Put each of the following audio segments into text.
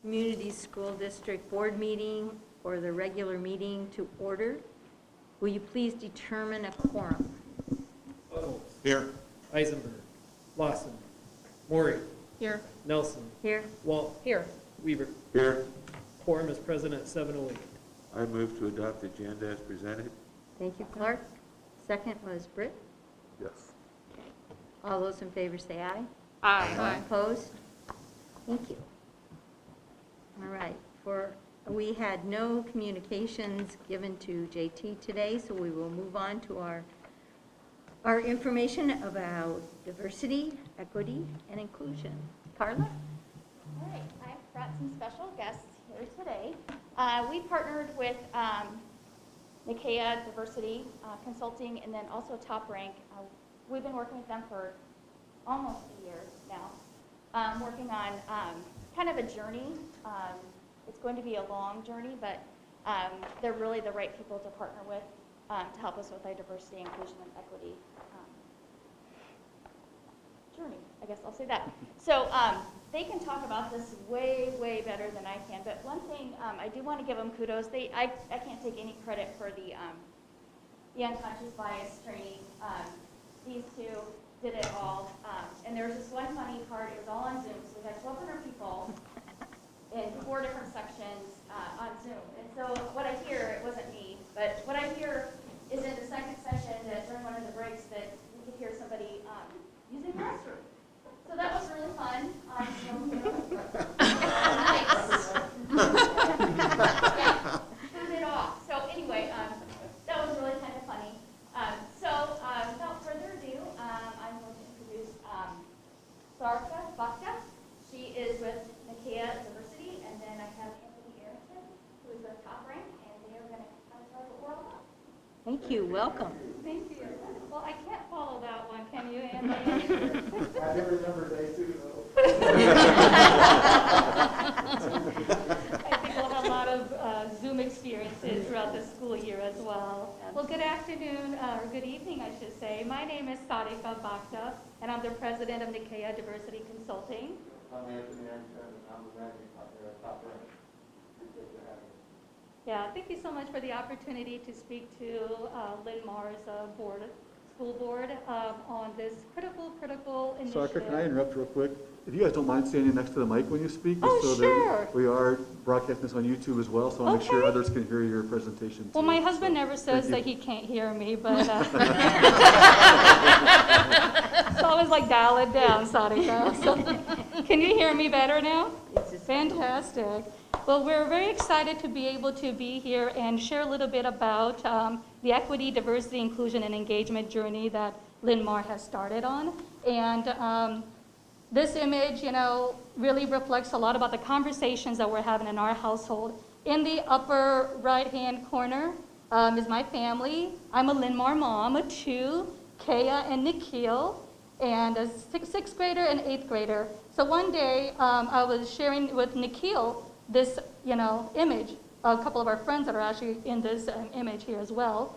Community School District Board meeting or the regular meeting to order. Will you please determine a quorum? Buckles. Here. Eisenberg. Lawson. Maury. Here. Nelson. Here. Walt. Here. Weaver. Here. Quorum is present at 7:08. I move to adopt the agenda as presented. Thank you, Clark. Second was Britt. Yes. All those in favor say aye. Aye. Opposed? Thank you. All right, we had no communications given to JT today, so we will move on to our information about diversity, equity, and inclusion. Carla? All right, I've brought some special guests here today. We partnered with Nikkei Diversity Consulting and then also Top Rank. We've been working with them for almost a year now, working on kind of a journey. It's going to be a long journey, but they're really the right people to partner with to help us with our diversity, inclusion, and equity journey. I guess I'll say that. So they can talk about this way, way better than I can. But one thing I do want to give them kudos. I can't take any credit for the unconscious bias training. These two did it all. And there was this one funny part. It was all on Zoom. So we had 1,200 people in 4 different sections on Zoom. And so what I hear, it wasn't me, but what I hear is in the second session that during one of the breaks that we could hear somebody using the restroom. So that was really fun. Nice. Yeah, turned it off. So anyway, that was really kind of funny. So without further ado, I'm going to introduce Sarka Bhakta. She is with Nikkei Diversity, and then I have Anthony Arrington, who is with Top Rank, and they are going to kind of tell us what we're all about. Thank you. Welcome. Thank you. Well, I can't follow that one, can you, Anthony? I never remember day 2, though. I think we'll have a lot of Zoom experiences throughout the school year as well. Well, good afternoon, or good evening, I should say. My name is Sarika Bhakta, and I'm the president of Nikkei Diversity Consulting. I'm Anthony Arrington, and I'm the managing partner at Top Rank. Appreciate you having me. Yeah, thank you so much for the opportunity to speak to Linn-Mar's school board on this critical initiative. Sarka, can I interrupt real quick? If you guys don't mind standing next to the mic when you speak, Oh, just so sure. that we are broadcasting this on YouTube as well, so I'll make sure Okay. others can hear your presentation. Well, too. my husband So, never says that thank you. he can't hear me, but so I was like, dial it down, Sarika. So, can you hear me better now? Fantastic. Well, we're very excited to be able to be here and share a little bit about the equity, diversity, inclusion, and engagement journey that Linn-Mar has started on. And this image, really reflects a lot about the conversations that we're having in our household. In the upper right-hand corner is my family. I'm a Linn-Mar mom of 2, Kaya and Nikhil, and a sixth grader and 8th grader. So one day, I was sharing with Nikhil this, image. A couple of our friends that are actually in this image here as well.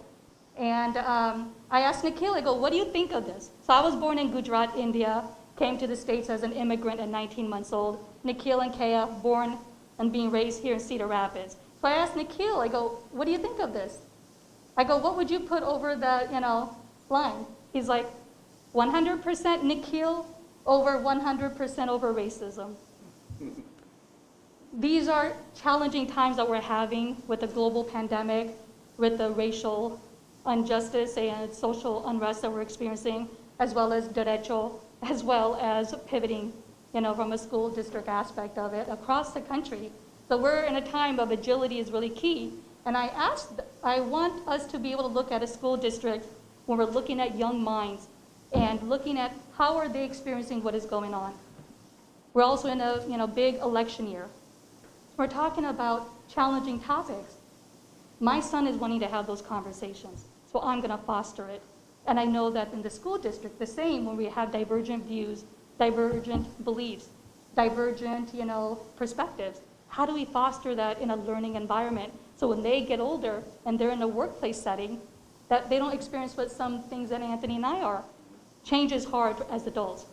And I asked Nikhil, I go, what do you think of this? So I was born in Gujarat, India, came to the States as an immigrant at 19 months old. Nikhil and Kaya, born and being raised here in Cedar Rapids. So I asked Nikhil, I go, what do you think of this? I go, what would you put over the, line? He's like, 100% Nikhil over 100% over racism. These are challenging times that we're having with the global pandemic, with the racial injustice and social unrest that we're experiencing, as well as derecho, as well as pivoting, from a school district aspect of it across the country. So we're in a time of agility is really key. And I want us to be able to look at a school district when we're looking at young minds and looking at how are they experiencing what is going on. We're also in a big election year. We're talking about challenging topics. My son is wanting to have those conversations, so I'm going to foster it. And I know that in the school district, the same, when we have divergent views, divergent beliefs, divergent, perspectives, how do we foster that in a learning environment so when they get older and they're in a workplace setting, that they don't experience what some things that Anthony and I are. Change is hard as adults.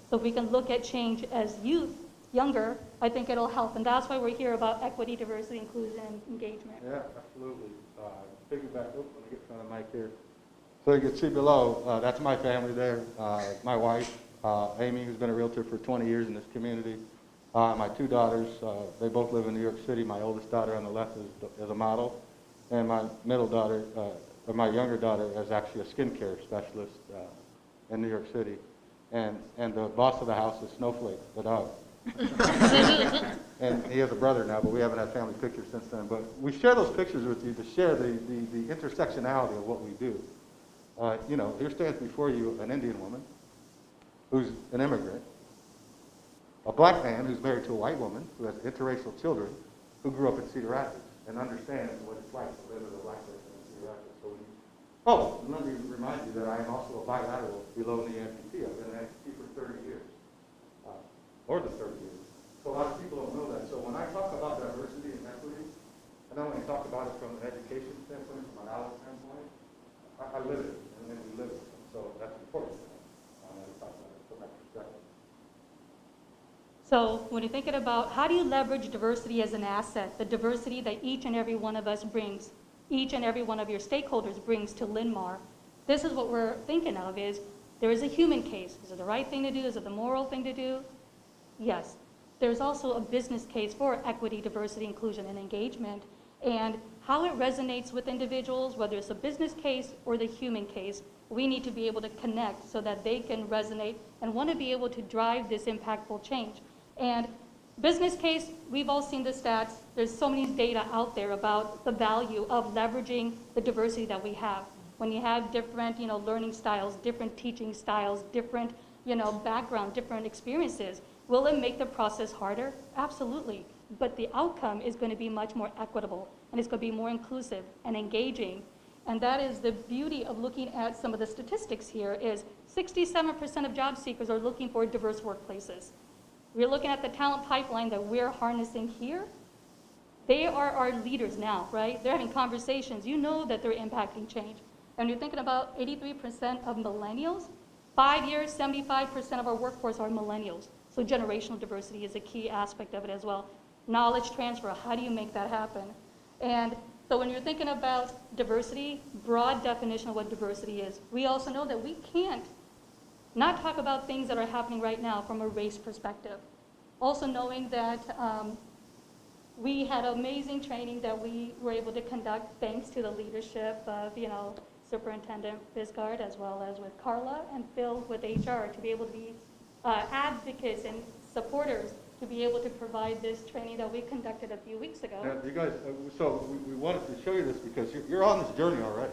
So if we can look at change as youth younger, I think it'll help. And that's why we're here about equity, diversity, inclusion, and engagement. Yeah, absolutely. Piggyback, let me get front of the mic here. So you can see below, that's my family there. My wife, Amy, who's been a realtor for 20 years in this community. My two daughters, they both live in New York City. My oldest daughter on the left is a model. And my middle daughter, or my younger daughter, is actually a skincare specialist in New York City. And the boss of the house is Snowflake, the dog. And he has a brother now, but we haven't had family pictures since then. But we share those pictures with you to share the intersectionality of what we do. You know, here stands before you an Indian woman who's an immigrant, a black man who's married to a white woman who has interracial children who grew up in Cedar Rapids and understands what it's like to live as a black person in Cedar Rapids. So let me remind you that I am also a bilateral below-knee amputee. I've been an amputee for 30 years, more than 30 years. So a lot of people don't know that. So when I talk about diversity and equity, I not only talk about it from an education standpoint, from an knowledge standpoint, I live it, and then we live it. So that's important. I talk about it from that perspective. So when you're thinking about how do you leverage diversity as an asset, the diversity that each and every one of us brings, each and every one of your stakeholders brings to Linn-Mar, this is what we're thinking of is there is a human case. Is it the right thing to do? Is it the moral thing to do? Yes. There's also a business case for equity, diversity, inclusion, and engagement, and how it resonates with individuals, whether it's a business case or the human case, we need to be able to connect so that they can resonate and want to be able to drive this impactful change. And business case, we've all seen the stats. There's so many data out there about the value of leveraging the diversity that we have. When you have different, learning styles, different teaching styles, different, background, different experiences, will it make the process harder? Absolutely. But the outcome is going to be much more equitable, and it's going to be more inclusive and engaging. And that is the beauty of looking at some of the statistics here is 67% of job seekers are looking for diverse workplaces. We're looking at the talent pipeline that we're harnessing here. They are our leaders now, right? They're having conversations. You know that they're impacting change. And you're thinking about 83% of millennials. 5 years, 75% of our workforce are millennials. So generational diversity is a key aspect of it as well. Knowledge transfer, how do you make that happen? And so when you're thinking about diversity, broad definition of what diversity is, we also know that we can't not talk about things that are happening right now from a race perspective. Also knowing that we had amazing training that we were able to conduct thanks to the leadership of, Superintendent Bisgard, as well as with Carla and Phil with HR, to be able to be advocates and supporters to be able to provide this training that we conducted a few weeks ago. Now, you guys, so we wanted to show you this because you're on this journey already.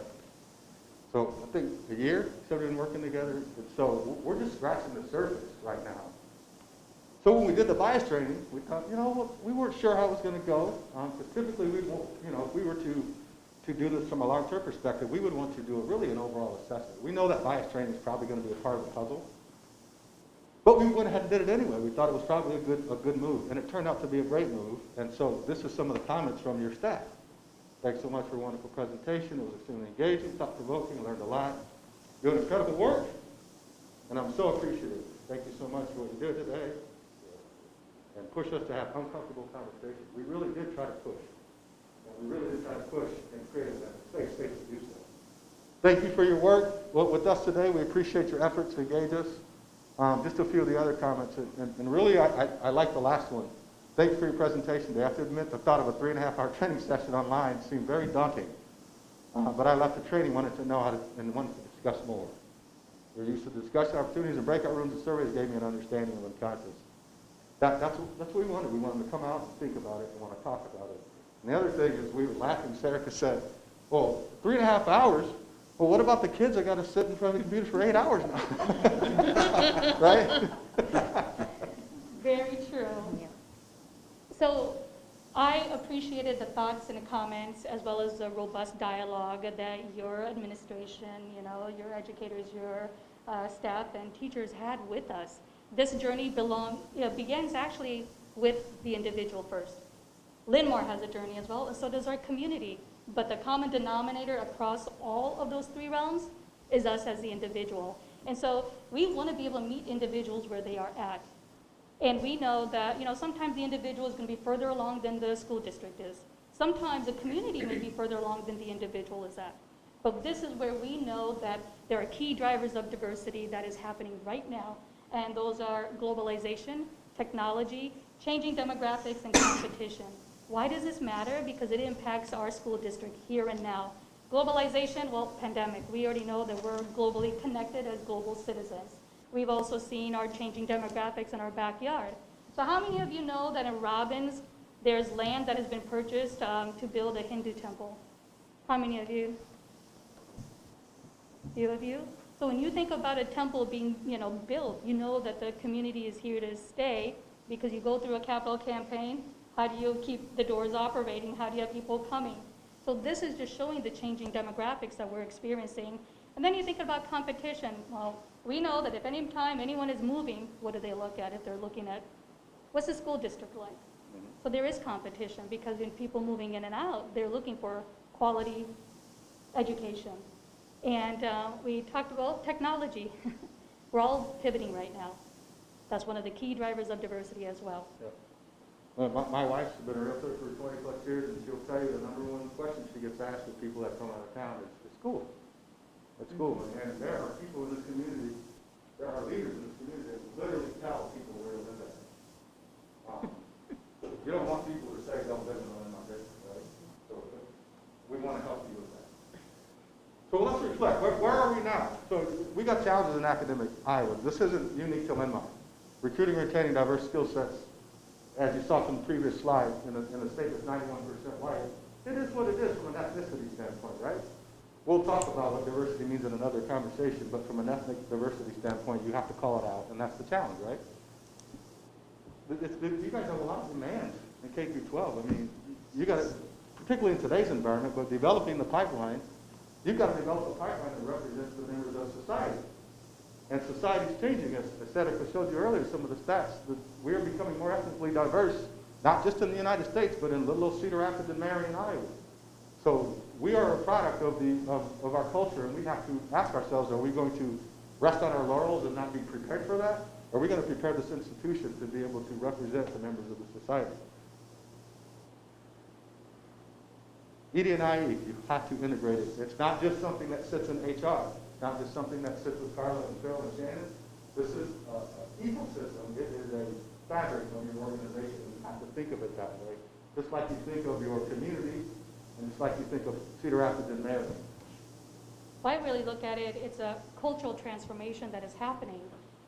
So I think a year, so we've been working together. And so we're just scratching the surface right now. So when we did the bias training, we thought, we weren't sure how it was going to go. Because typically, if we were to do this from a long-term perspective, we would want to do an overall assessment. We know that bias training is probably going to be a part of the puzzle. But we went ahead and did it anyway. We thought it was probably a good move, and it turned out to be a great move. And so this is some of the comments from your staff. Thanks so much for a wonderful presentation. It was extremely engaging, thought-provoking, learned a lot. Doing incredible work, and I'm so appreciative. Thank you so much for what you did today, and push us to have uncomfortable conversations. We really did try to push, and we really did try to push and create a safe space to do so. Thank you for your work with us today. We appreciate your efforts to engage us. Just a few of the other comments, and really I like the last one. Thank you for your presentation today. I have to admit the thought of a 3.5-hour training session online seemed very daunting, but I left the training wanted to know how to, and wanted to discuss more. Your use of discussion opportunities and breakout rooms and surveys gave me an understanding of unconscious. That's what we wanted. We wanted to come out and think about it and want to talk about it. And the other thing is we were laughing. Sarah said, well, 3.5 hours? Well, what about the kids that got to sit in front of the computer for 8 hours now? Right? Very true. Yeah. So I appreciated the thoughts and the comments as well as the robust dialogue that your administration, your educators, your staff and teachers had with us. This journey begins actually with the individual first. Linn-Mar has a journey as well, and so does our community. But the common denominator across all of those three realms is us as the individual. And so we want to be able to meet individuals where they are at. And we know that, sometimes the individual is going to be further along than the school district is. Sometimes the community may be further along than the individual is at. But this is where we know that there are key drivers of diversity that is happening right now. And those are globalization, technology, changing demographics, and competition. Why does this matter? Because it impacts our school district here and now. Globalization, well, pandemic. We already know that we're globally connected as global citizens. We've also seen our changing demographics in our backyard. So how many of you know that in Robbins, there's land that has been purchased to build a Hindu temple? How many of you? Few of you? So when you think about a temple being, built, you know that the community is here to stay because you go through a capital campaign. How do you keep the doors operating? How do you have people coming? So this is just showing the changing demographics that we're experiencing. And then you think about competition. Well, we know that if any time anyone is moving, what do they look at? If they're looking at, what's the school district like? So there is competition because when people moving in and out, they're looking for quality education. And we talked about technology. We're all pivoting right now. That's one of the key drivers of diversity as well. Yeah. Well, my wife's been a realtor for 20 plus years, and she'll tell you the number one question she gets asked with people that come out of town is school. At school. And there are people in this community, there are leaders in this community that literally tell people where to live at. You don't want people to say don't live in Linn-Mar district, right? So we want to help you with that. So let's reflect. Where are we now? So we got challenges in academic Iowa. This isn't unique to Linn-Mar. Recruiting and retaining diverse skill sets, as you saw from the previous slide, in a state that's 91% white, it is what it is from an ethnicity standpoint, right? We'll talk about what diversity means in another conversation, but from an ethnic diversity standpoint, you have to call it out, and that's the challenge, right? You guys have a lot of demands in K through 12. I mean, you got to, particularly in today's environment, but developing the pipeline, you've got to develop a pipeline that represents the members of society. And society's changing. As Sept showed you earlier, some of the stats, that we are becoming more ethnically diverse, not just in the United States, but in little old Cedar Rapids and Marion, Iowa. So we are a product of our culture, and we have to ask ourselves, are we going to rest on our laurels and not be prepared for that? Or are we going to prepare this institution to be able to represent the members of the society? ED and IE, you have to integrate it. It's not just something that sits in HR. Not just something that sits with Carla and Phil and Shannon. This is an ecosystem. It is a fabric of your organization. You have to think of it that way. Just like you think of your community, and just like you think of Cedar Rapids and Marion. If I really look at it, it's a cultural transformation that is happening.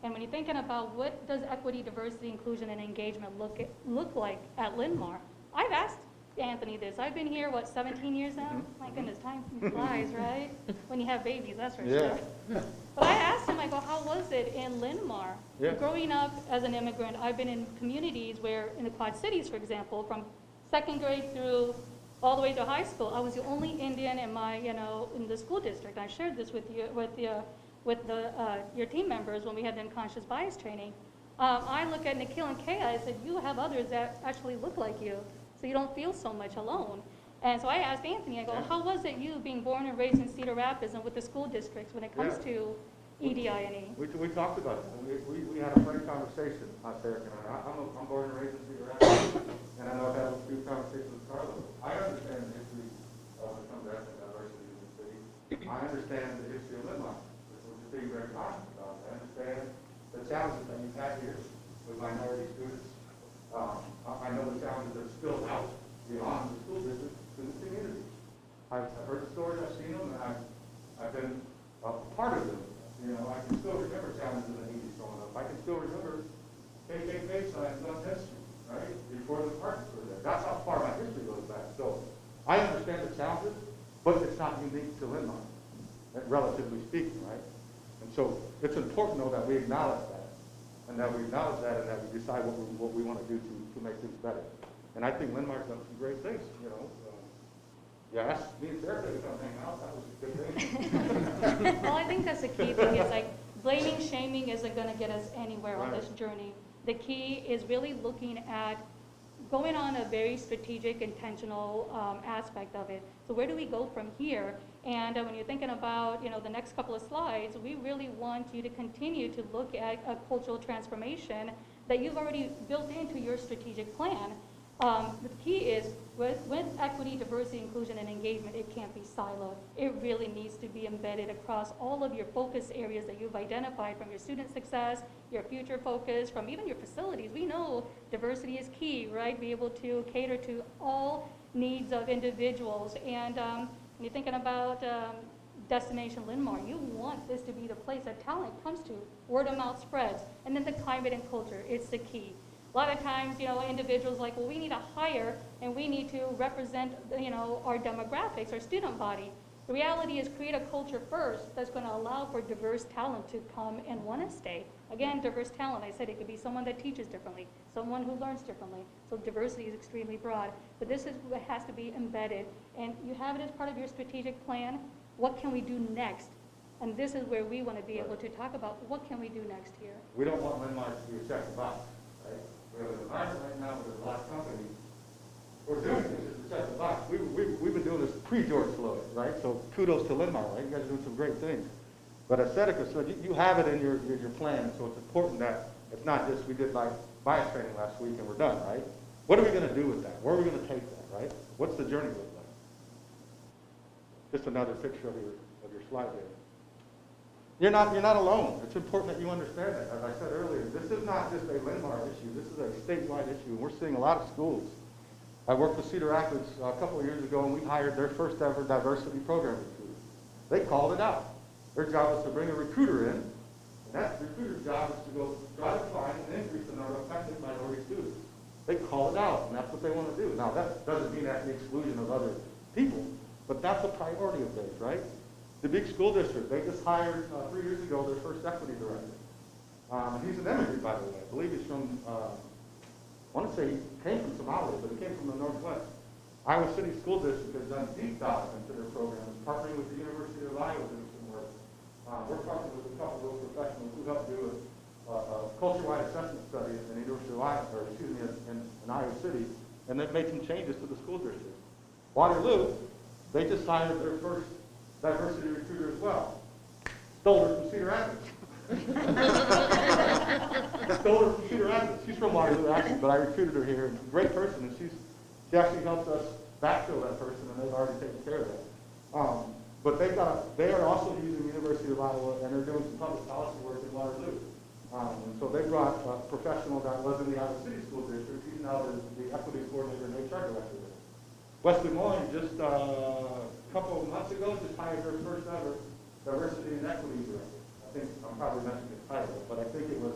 And when you're thinking about what does equity, diversity, inclusion, and engagement look like at Linn-Mar, I've asked Anthony this. I've been here, 17 years now? Mm-hmm. My goodness, time flies, right? When you have babies, that's for sure. But I asked him, I go, how was it in Linn-Mar? Yeah. Growing up as an immigrant, I've been in communities where, in the Quad Cities, for example, from second grade through all the way to high school, I was the only Indian in my, in the school district. I shared this with you, with your team members when we had the unconscious bias training. I look at Nikhil and Kaya, I said, you have others that actually look like you, so you don't feel so much alone. And so I asked Anthony, I go, how was it you being born and raised in Cedar Rapids and with the school districts when it comes to EDI&E? We talked about it. We had a frank conversation, Eric and I. I'm born and raised in Cedar Rapids, and I know I've had a few conversations with Carlos. I understand the history of the ethnic diversity in the city. I understand the history of Linn-Mar, which is being very honest about. I understand the challenges that you've had here with minority students. I know the challenges that are still out beyond the school district to the community. I've heard the stories, I've seen them, and I've been a part of them. I can still remember challenges in the 80s growing up. I can still remember KKK signs on 10th Street, right, before the apartments were there. That's how far my history goes back. So I understand the challenges, but it's not unique to Linn-Mar, relatively speaking, right? And so it's important, though, that we acknowledge that. And that we decide what we want to do to make things better. And I think Linn-Mar's done some great things, You asked me and Sarah to come hang out, that was a good thing. Well, I think that's the key thing is blaming, shaming isn't going to get us anywhere on this journey. The key is really looking at going on a very strategic, intentional aspect of it. So where do we go from here? And when you're thinking about, the next couple of slides, we really want you to continue to look at a cultural transformation that you've already built into your strategic plan. The key is with equity, diversity, inclusion, and engagement, it can't be siloed. It really needs to be embedded across all of your focus areas that you've identified, from your student success, your future focus, from even your facilities. We know diversity is key, right? Be able to cater to all needs of individuals. And when you're thinking about Destination Linn-Mar, you want this to be the place that talent comes to. Word of mouth spreads. And then the climate and culture, it's the key. A lot of times, individuals like, well, we need to hire and we need to represent, our demographics, our student body. The reality is create a culture first that's going to allow for diverse talent to come and want to stay. Again, diverse talent, I said it could be someone that teaches differently, someone who learns differently. So diversity is extremely broad. But this is what has to be embedded. And you have it as part of your strategic plan. What can we do next? And this is where we want to be able to talk about what can we do next here. We don't want Linn-Mar to be a check the box, right? We have an environment right now with a lot of companies. We're doing this just to check the box. We've been doing this pre-George Floyd, right? So kudos to Linn-Mar, right? You guys are doing some great things. But as Setka said, you have it in your plan, so it's important that it's not just we did like bias training last week and we're done, right? What are we going to do with that? Where are we going to take that, right? What's the journey look like? Just another picture of your slide there. You're not alone. It's important that you understand that. As I said earlier, this is not just a Linn-Mar issue. This is a statewide issue, and we're seeing a lot of schools. I worked with Cedar Rapids a couple of years ago, and we hired their first ever diversity program recruiter. They called it out. Their job was to bring a recruiter in, and that recruiter's job is to go try to find and increase the number of ethnic minority students. They call it out, and that's what they want to do. Now, that doesn't mean at the exclusion of other people, but that's a priority of theirs, right? The big school district, they just hired 3 years ago their first equity director. He's an immigrant, by the way. I believe he's from, I want to say he came from Somalia, but he came from the Northwest. Iowa City School District has done deep dive into their programs, partnering with the University of Iowa doing some work. We're partnering with a couple of those professionals who helped do a culture-wide assessment study in the University of Iowa, or excuse me, in Iowa City, and they've made some changes to the school district. Waterloo, they just hired their first diversity recruiter as well. Stole her from Cedar Rapids. Stole her from Cedar Rapids. She's from Waterloo, actually, but I recruited her here. Great person, and she actually helped us backfill that person, and they've already taken care of that. But they are also using the University of Iowa, and they're doing some public policy work in Waterloo. And so they brought a professional that was in the Iowa City School District. He's now the equity coordinator and HR director there. West Des Moines, just a couple of months ago, just hired their first ever diversity and equity director. I think I'm probably mentioning the title, but I think it was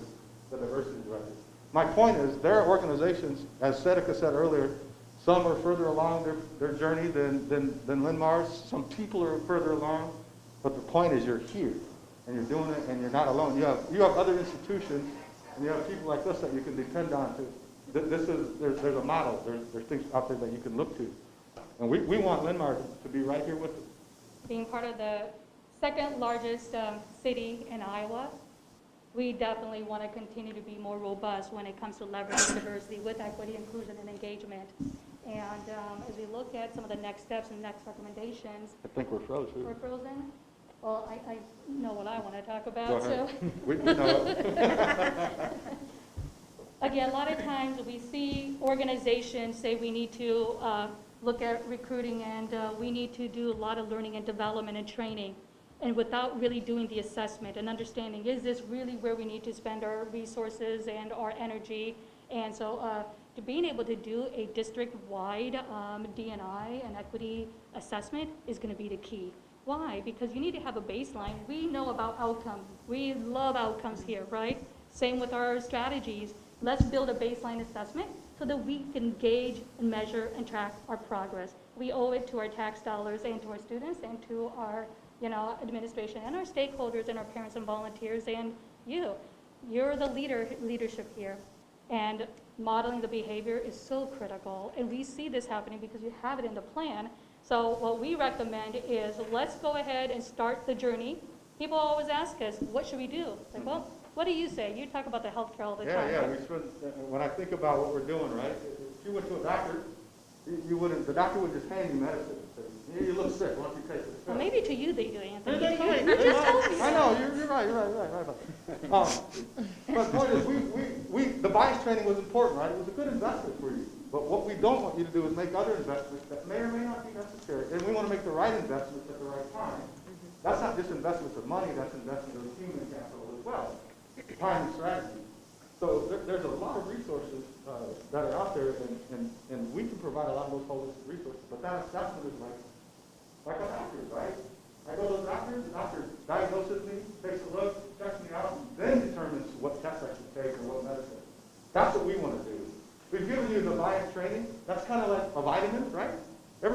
the diversity director. My point is, there are organizations, as Setka said earlier, some are further along their journey than Linn-Mar's. Some people are further along, but the point is you're here, and you're doing it, and you're not alone. You have other institutions, and you have people like us that you can depend on to. There's a model. There's things out there that you can look to. And we want Linn-Mar to be right here with us. Being part of the second largest city in Iowa, we definitely want to continue to be more robust when it comes to leveraging diversity with equity, inclusion, and engagement. And as we look at some of the next steps and next recommendations. I think we're frozen. We're frozen? Well, I know what I want to talk about. Go ahead. So. We know. Again, a lot of times we see organizations say we need to look at recruiting and we need to do a lot of learning and development and training, and without really doing the assessment and understanding, is this really where we need to spend our resources and our energy? And so to being able to do a district-wide D&I and equity assessment is going to be the key. Why? Because you need to have a baseline. We know about outcomes. We love outcomes here, right? Same with our strategies. Let's build a baseline assessment so that we can gauge and measure and track our progress. We owe it to our tax dollars and to our students and to our administration and our stakeholders and our parents and volunteers and you. You're the leadership here. And modeling the behavior is so critical. And we see this happening because you have it in the plan. So what we recommend is let's go ahead and start the journey. People always ask us, what should we do? Like, well, what do you say? You talk about the healthcare all the time. Yeah. When I think about what we're doing, right? If you went to a doctor, the doctor would just hand you medicine. Say, you look sick. Why don't you take this? Well, maybe to you they do, Anthony. That's right. You just told me. I know. You're right. But the point is, the bias training was important, right? It was a good investment for you. But what we don't want you to do is make other investments that may or may not be necessary. And we want to make the right investments at the right time. That's not just investments of money, that's investment of human capital as well. Time and strategy. So there's a lot of resources that are out there, and we can provide a lot of those holistic resources. But that assessment is like a doctor, right? I go to the doctor diagnoses me, takes a look, checks me out, and then determines what tests I should take or what medicine. That's what we want to do. We've given you the bias training. That's kind of like a vitamin, right? You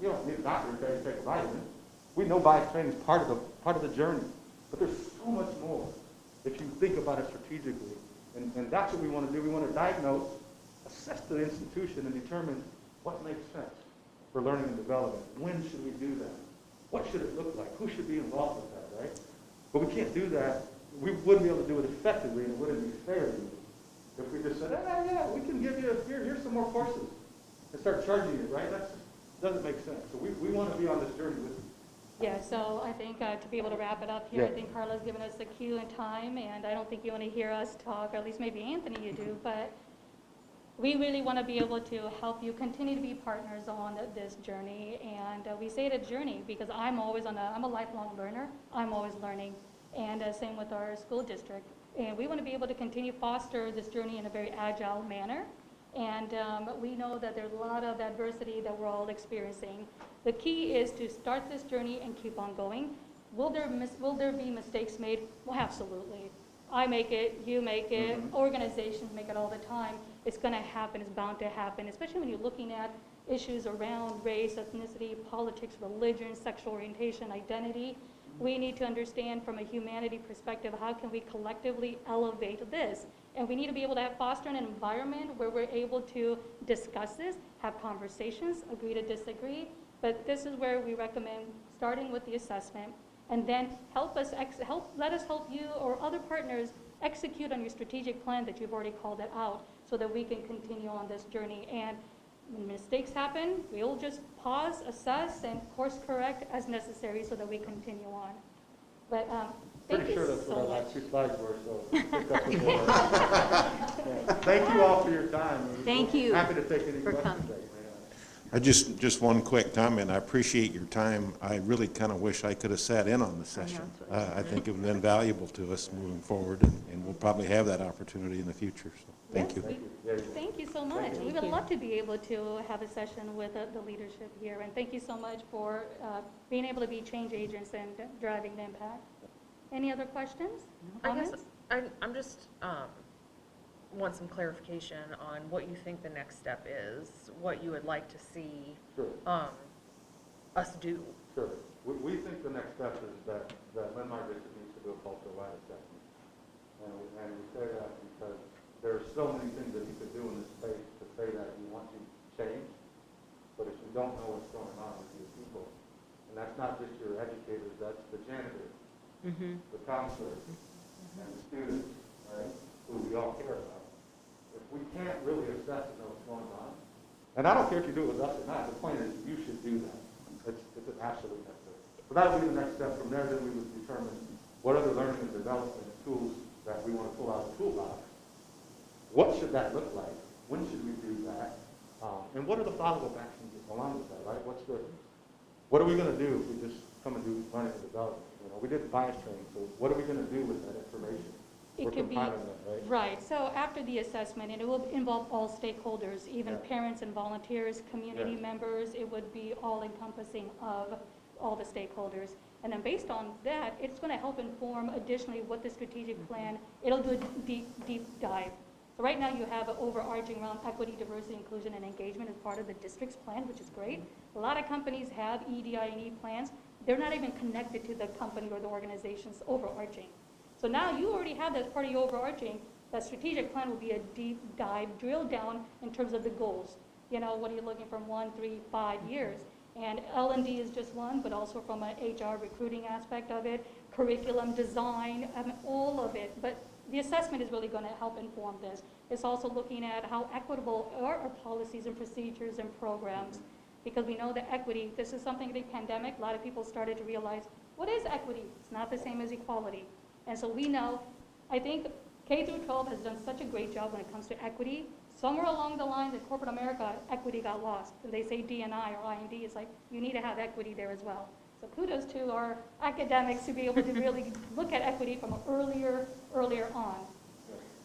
don't need a doctor to tell you to take a vitamin. We know bias training is part of the journey. But there's so much more if you think about it strategically. And that's what we want to do. We want to diagnose, assess the institution, and determine what makes sense for learning and development. When should we do that? What should it look like? Who should be involved with that, right? But we can't do that. We wouldn't be able to do it effectively, and it wouldn't be fair to you if we just said, yeah, we can give you, here's some more courses, and start charging you, right? That doesn't make sense. So we want to be on this journey with you. Yeah, so I think to be able to wrap it up here, I think Carla's given us the cue and time, and I don't think you want to hear us talk, or at least maybe Anthony you do, but we really want to be able to help you continue to be partners on this journey. And we say it a journey because I'm a lifelong learner. I'm always learning. And same with our school district. And we want to be able to continue foster this journey in a very agile manner. And we know that there's a lot of adversity that we're all experiencing. The key is to start this journey and keep on going. Will there be mistakes made? Well, absolutely. I make it, you make it, organizations make it all the time. It's going to happen, it's bound to happen, especially when you're looking at issues around race, ethnicity, politics, religion, sexual orientation, identity. We need to understand from a humanity perspective, how can we collectively elevate this? And we need to be able to foster an environment where we're able to discuss this, have conversations, agree to disagree. But this is where we recommend starting with the assessment, and then let us help you or other partners execute on your strategic plan that you've already called it out, so that we can continue on this journey. And when mistakes happen, we'll just pause, assess, and course correct as necessary so that we continue on. But thank you Pretty sure that's so what our much. last two slides were, so I think that's what they were. Thank you all for your time. Thank you Happy to take any for questions coming. that you may have. I just one quick comment. I appreciate your time. I really kind of wish I could have sat in on the session. I think it would have been valuable to us moving forward, and we'll probably have that opportunity in the future. So thank you. Thank you so much. We would love to be able to have a session with the leadership here, and thank you so much for being able to be change agents and driving the impact. Any other questions? I guess Comments? I'm just want some clarification on what you think the next step is, what you would like to see Sure. us do. Sure. We think the next step is that Linn-Mar District needs to do a culture-wide assessment. And we say that because there are so many things that you could do in this space to say that you want to change, but if you don't know what's going on with your people, and that's not just your educators, that's the janitor, the counselors, and the students, right, who we all care about. If we can't really assess and know what's going on, and I don't care if you do it with us or not, the point is you should do that. It's an absolute necessary. But that would be the next step. From there, then we would determine what other learning and development tools that we want to pull out of the toolbox. What should that look like? When should we do that? And what are the follow-up actions along with that, right? What are we going to do if we just come and do learning and development? You know, we did bias training, so what are we going to do with that information? It could be, right. So after the assessment, and it will involve all stakeholders, even parents and volunteers, community members, it would be all encompassing of all the stakeholders. And then based on that, it's going to help inform additionally what the strategic plan, it'll do a deep dive. So right now you have an overarching around equity, diversity, inclusion, and engagement as part of the district's plan, which is great. A lot of companies have EDI&E plans. They're not even connected to the company or the organization's overarching. So now you already have that as part of your overarching. That strategic plan will be a deep dive, drill down in terms of the goals. You know, what are you looking from 1, 3, 5 years? And L&D is just one, but also from an HR recruiting aspect of it, curriculum design, all of it. But the assessment is really going to help inform this. It's also looking at how equitable are our policies and procedures and programs, because we know that equity, this is something, the pandemic, a lot of people started to realize, what is equity? It's not the same as equality. And so we know, I think K through 12 has done such a great job when it comes to equity. Somewhere along the lines in corporate America, equity got lost. If they say D&I or I&D, it's like, you need to have equity there as well. So kudos to our academics to be able to really look at equity from earlier on.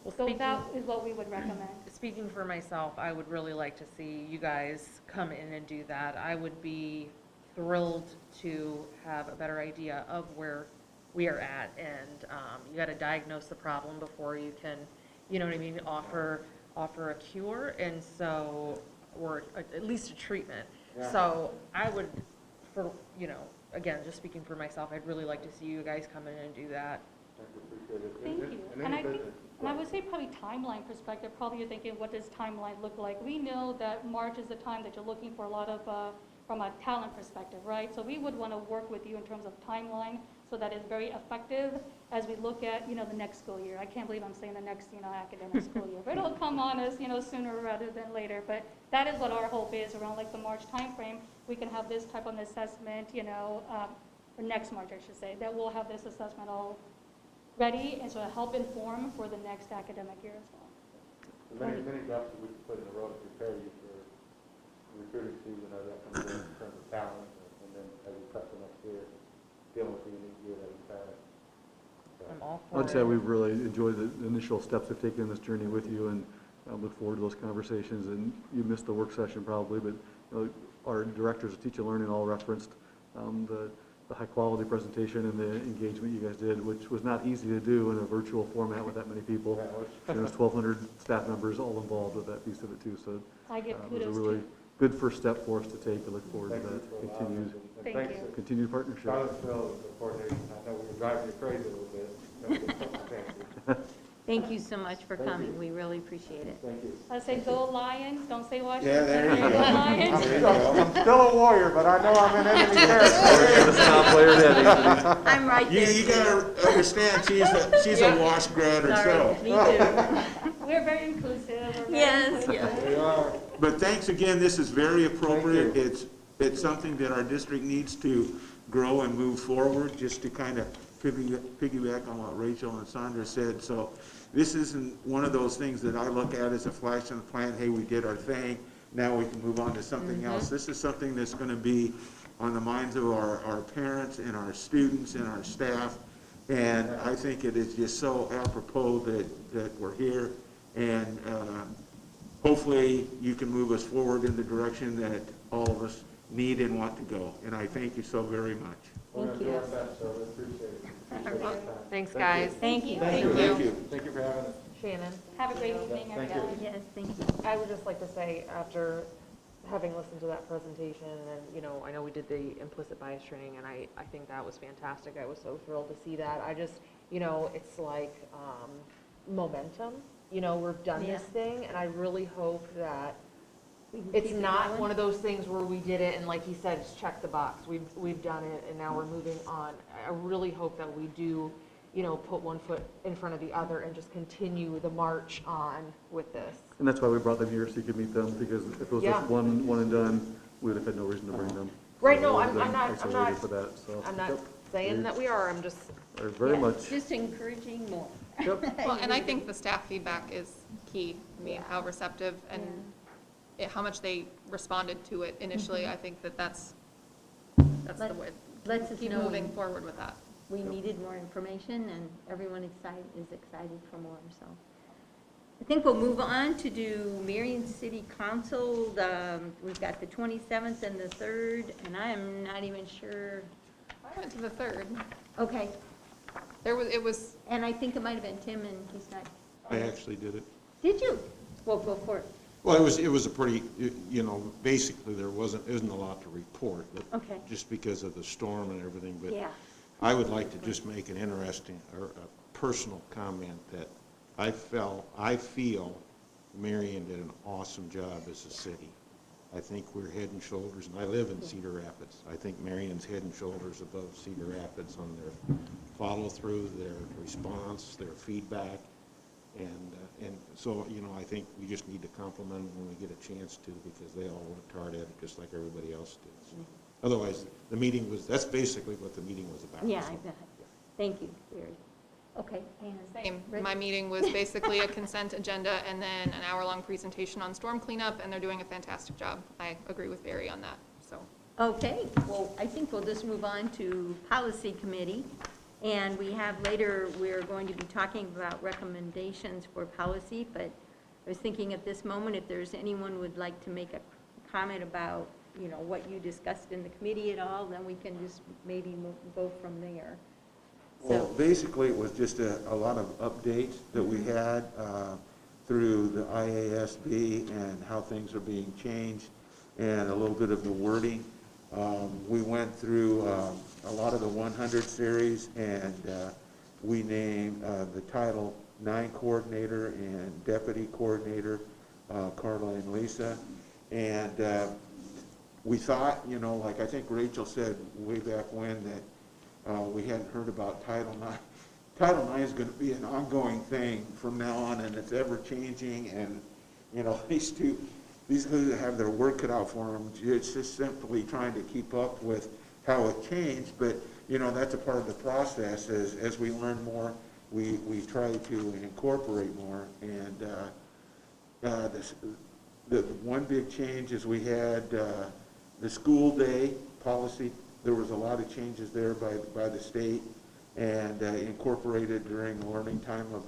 Well, So speaking- that is what we would recommend. Speaking for myself, I would really like to see you guys come in and do that. I would be thrilled to have a better idea of where we are at, and you got to diagnose the problem before you can, you know what I mean, offer a cure, and so, or at least a treatment. Yeah. So I would, for, you know, again, just speaking for myself, I'd really like to see you guys come in and do that. Appreciate it. Thank you. And And any I think, business. and I would say probably timeline perspective, probably you're thinking, what does timeline look like? We know that March is the time that you're looking for a lot of, from a talent perspective, right? So we would want to work with you in terms of timeline so that it's very effective as we look at, the next school year. I can't believe I'm saying the next, academic school year, but it'll come on us, sooner rather than later. But that is what our hope is around like the March timeframe. We can have this type of assessment, or next March, I should say, that we'll have this assessment all ready and sort of help inform for the next academic year as well. Many jobs that we can put in a row to prepare you for recruiting season, as that comes in terms of talent, and then as we prep for next year, dealing with the unique year that we've had. So, I'm all for I'd say it. we've really enjoyed the initial steps we've taken in this journey with you, and I look forward to those conversations. And you missed the work session probably, but our directors of Teach and Learning all referenced the high-quality presentation and the engagement you guys did, which was not easy to do in a virtual format with that many people. yeah, it was- There's 1,200 staff members all involved with that piece of it too, so I give it was kudos a really to, good first step for us to take. I look forward to Thank you that for allowing continued, us, and Thank thanks you. to continued partnership. Charlottesville for coordinating. I know we were driving you crazy a little bit. Thank you so much for Thank coming. you. We really appreciate it. Thank you. I say go Lions, don't say Washington. Yeah, there you Go go. Lions. I'm still a warrior, but I know I'm in enemy territory. Let's not play her dead, Anthony. I'm right there. You too. gotta understand, she's a wash grad Sorry, herself. me too. We're very inclusive. We're very Yes, inclusive. yes. We are. But thanks again, this is very appropriate. Thank It's something that our district needs to grow and move forward, just to kind of piggyback on what Rachel and Sandra said. So this isn't one of those things that I look at as a flash in the pan, hey, we did our thing, now we can move on to something else. This is something that's going to be on the minds of our parents and our students and our staff. And I think it is just so apropos that we're here. And hopefully you can move us forward in the direction that all of us need and want to go. And I thank you so very much. We're Thank gonna do you. our best, so we appreciate it. Appreciate your time. Thanks, Thank guys. you. Thank you. Thank you. Thank you. Thank you for having us. Shannon? Have a great evening, Thank you. everybody. Yes, thank you. I would just like to say, after having listened to that presentation, and, I know we did the implicit bias training, and I think that was fantastic. I was so thrilled to see that. I just, it's like momentum. We've done this Yeah. thing, and I really hope that We can it's keep it not going. one of those things where we did it, and like he said, just check the box. We've done it, and now we're moving on. I really hope that we do, put one foot in front of the other and just continue the march on with this. And that's why we brought them here, so you could meet them, because if it was Yeah. just one and done, we would have had no reason to bring them. Right, So no, we've I'm been not- isolated for that, so. I'm not Yep. saying that we are, I'm just, Or very Yeah, much. Just encouraging more. Yep. Well, and I think the staff feedback is key. I mean, how receptive and how much they responded to it initially. I think that's the Let- way. lets us Keep know moving we- forward with that. We needed more information, and everyone is excited for more, so. I think we'll move on to do Marion City Council. We've got the 27th and the 3rd, and I am not even sure. I went to the 3rd. Okay, It was, and I think it might have been Tim, and he's not. I actually did it. Did you? Well, go for it. Well, it was a pretty, basically there isn't a lot to report, but Okay. just because of the storm and everything, but Yeah. I would like to just make an interesting or a personal comment that I feel Marion did an awesome job as a city. I think we're head and shoulders, and I live in Cedar Rapids. I think Marion's head and shoulders above Cedar Rapids on their follow-through, their response, their feedback. And so, I think we just need to compliment them when we get a chance to, because they all worked hard at it, just like everybody else did. So, otherwise, that's basically what the meeting was about. Yeah, So, I bet. Thank you, Barry. Okay, and Same. Rick? My meeting was basically a consent agenda and then an hour-long presentation on storm cleanup, and they're doing a fantastic job. I agree with Barry on that, so. Okay, well, I think we'll just move on to Policy Committee. And we have later, we're going to be talking about recommendations for policy, but I was thinking at this moment, if there's anyone would like to make a comment about, you know, what you discussed in the committee at all, then we can just maybe go from there. Well, So, basically, it was just a lot of updates that we had through the IASB and how things are being changed, and a little bit of the wording. We went through a lot of the 100 series, and we named the Title IX coordinator and deputy coordinator, Carla and Lisa. And we thought, you know, like I think Rachel said way back when, that we hadn't heard about Title IX. Title IX is going to be an ongoing thing from now on, and it's ever changing. And you know, these two have their work cut out for them. It's just simply trying to keep up with how it changed. But you know, that's a part of the process. As we learn more, we try to incorporate more. And the one big change is we had the school day policy. There was a lot of changes there by the state, and incorporated during learning time of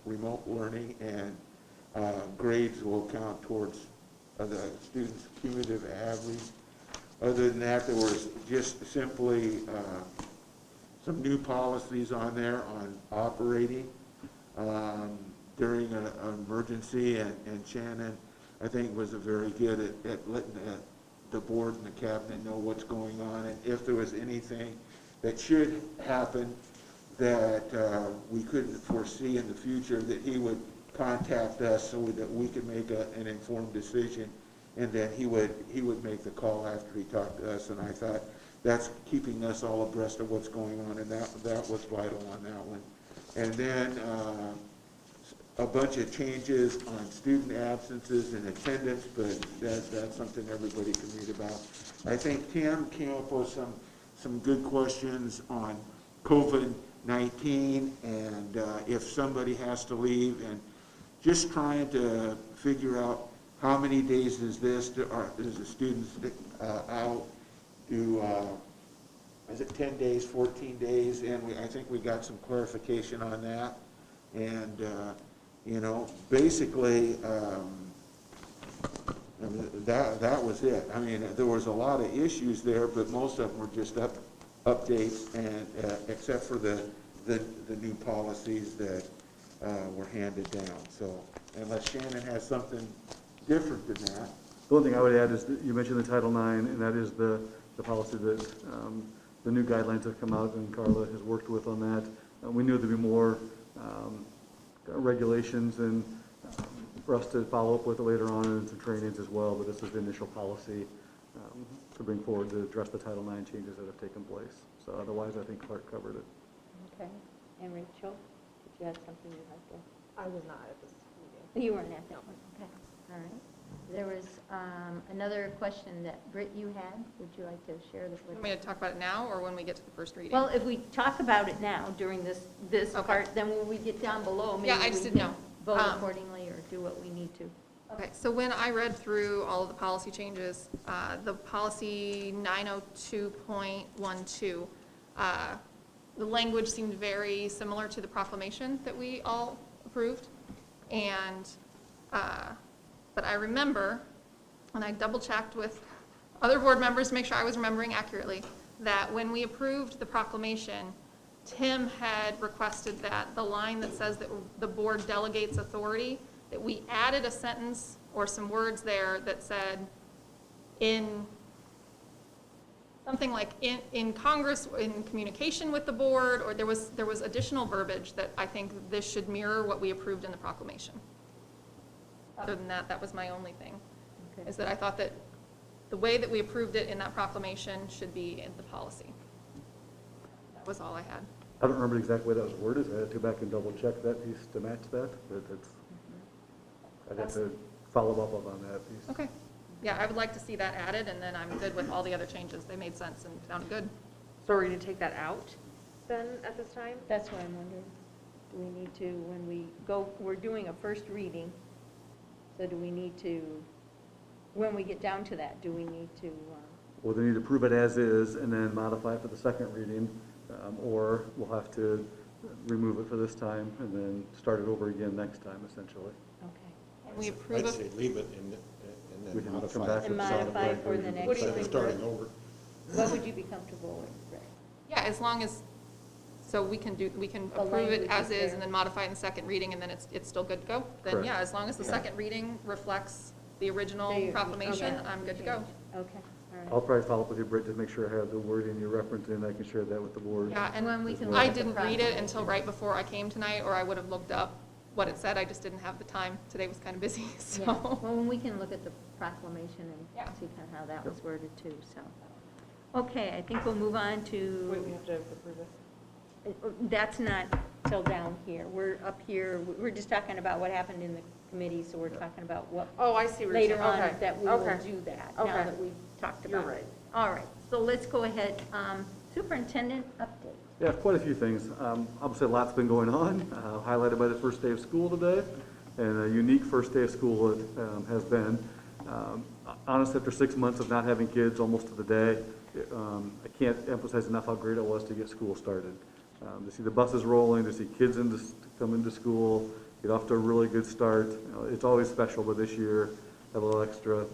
remote learning, and grades will count towards the students' cumulative average. Other than that, there was just simply some new policies on there on operating during an emergency, and Shannon, I think, was very good at letting the board and the cabinet know what's going on, and if there was anything that should happen that we couldn't foresee in the future, that he would contact us so that we could make an informed decision, and then he would make the call after he talked to us. And I thought that's keeping us all abreast of what's going on, and that was vital on that one. And then a bunch of changes on student absences and attendance, but that's something everybody can read about. I think Tim came up with some good questions on COVID-19, and if somebody has to leave, and just trying to figure out how many days is this, is the students out, is it 10 days, 14 days, and I think we got some clarification on that. And you know, basically, that was it. I mean, there was a lot of issues there, but most of them were just updates, and except for the new policies that were handed down. So, unless Shannon has something different than that. The only thing I would add is that you mentioned the Title IX, and that is the policy that the new guidelines have come out, and Carla has worked with on that. We knew there'd be more regulations and for us to follow up with it later on, and some trainings as well, but this is the initial policy to bring forward to address the Title IX changes that have taken place. So otherwise, I think Clark covered it. okay. And Rachel, did you have something you'd like to? I was not at this meeting. You weren't at that one, okay, all right. There was another question that Britt, you had. Would you like to share this with Want me to talk about it now or when we get to the first reading? Well, if we talk about it now during this Okay. part, then when we get down below, maybe Yeah, I just we didn't can know. vote accordingly or do what we need to. Okay, so when I read through all of the policy changes, the policy 902.12, the language seemed very similar to the proclamation that we all approved. And, but I remember, and I double-checked with other board members to make sure I was remembering accurately, that when we approved the proclamation, Tim had requested that the line that says that the board delegates authority, that we added a sentence or some words there that said in something like in Congress, in communication with the board, or there was additional verbiage that I think this should mirror what we approved in the proclamation. Other than that, that was my only thing, Okay. is that I thought that the way that we approved it in that proclamation should be in the policy. That was all I had. I don't remember exactly what that was worded. I had to go back and double check that piece to match that, but it's, I'd have to follow up on that piece. Okay. Yeah, I would like to see that added, and then I'm good with all the other changes. They made sense and sounded good. So are we going to take that out then at this time? That's what I'm wondering. Do we need to, when we go, we're doing a first reading, so do we need to, when we get down to that, do we need to, Or they need to prove it as is and then modify it for the second reading, or we'll have to remove it for this time and then start it over again next time, essentially. okay. And we approve I'd of, say leave it and We then can come modify back it. And with solid modify for the language. next What do you Instead of think, starting Rick? over. What would you be comfortable with, Rick? yeah, as long as, so we can The approve language it as is is there. and then modify it in the second reading, and then it's still good to go? Then, Correct. yeah, as long as the second reading reflects the original The- proclamation, okay. I'm good to go. Okay, all I'll right. probably follow up with you, Britt, to make sure I have the wording you're referencing, I can share that with the board. Yeah, and When we can look I at the didn't read it proclamation. until right before I came tonight, or I would have looked up what it said, I just didn't have the time. Today was kind of busy, Yeah, so. well, we can look at the proclamation Yeah. and see kind of how that was worded too, so. Okay, I think we'll move on Wait, to, we have to approve this? that's not till down here. We're up here, we're just talking about what happened in the committee, so we're talking about what Oh, I see what you're later saying. on Okay. that we will Okay. do that, now Okay. that we've talked You're about it. right. All right, so let's go ahead. Superintendent update. Yeah, quite a few things. Obviously, a lot's been going on, highlighted by the first day of school today, and a unique first day of school it has been. Honestly, after 6 months of not having kids almost to the day, I can't emphasize enough how great it was to get school started. To see the buses rolling, to see kids come into school, get off to a really good start. It's always special, but this year had a little extra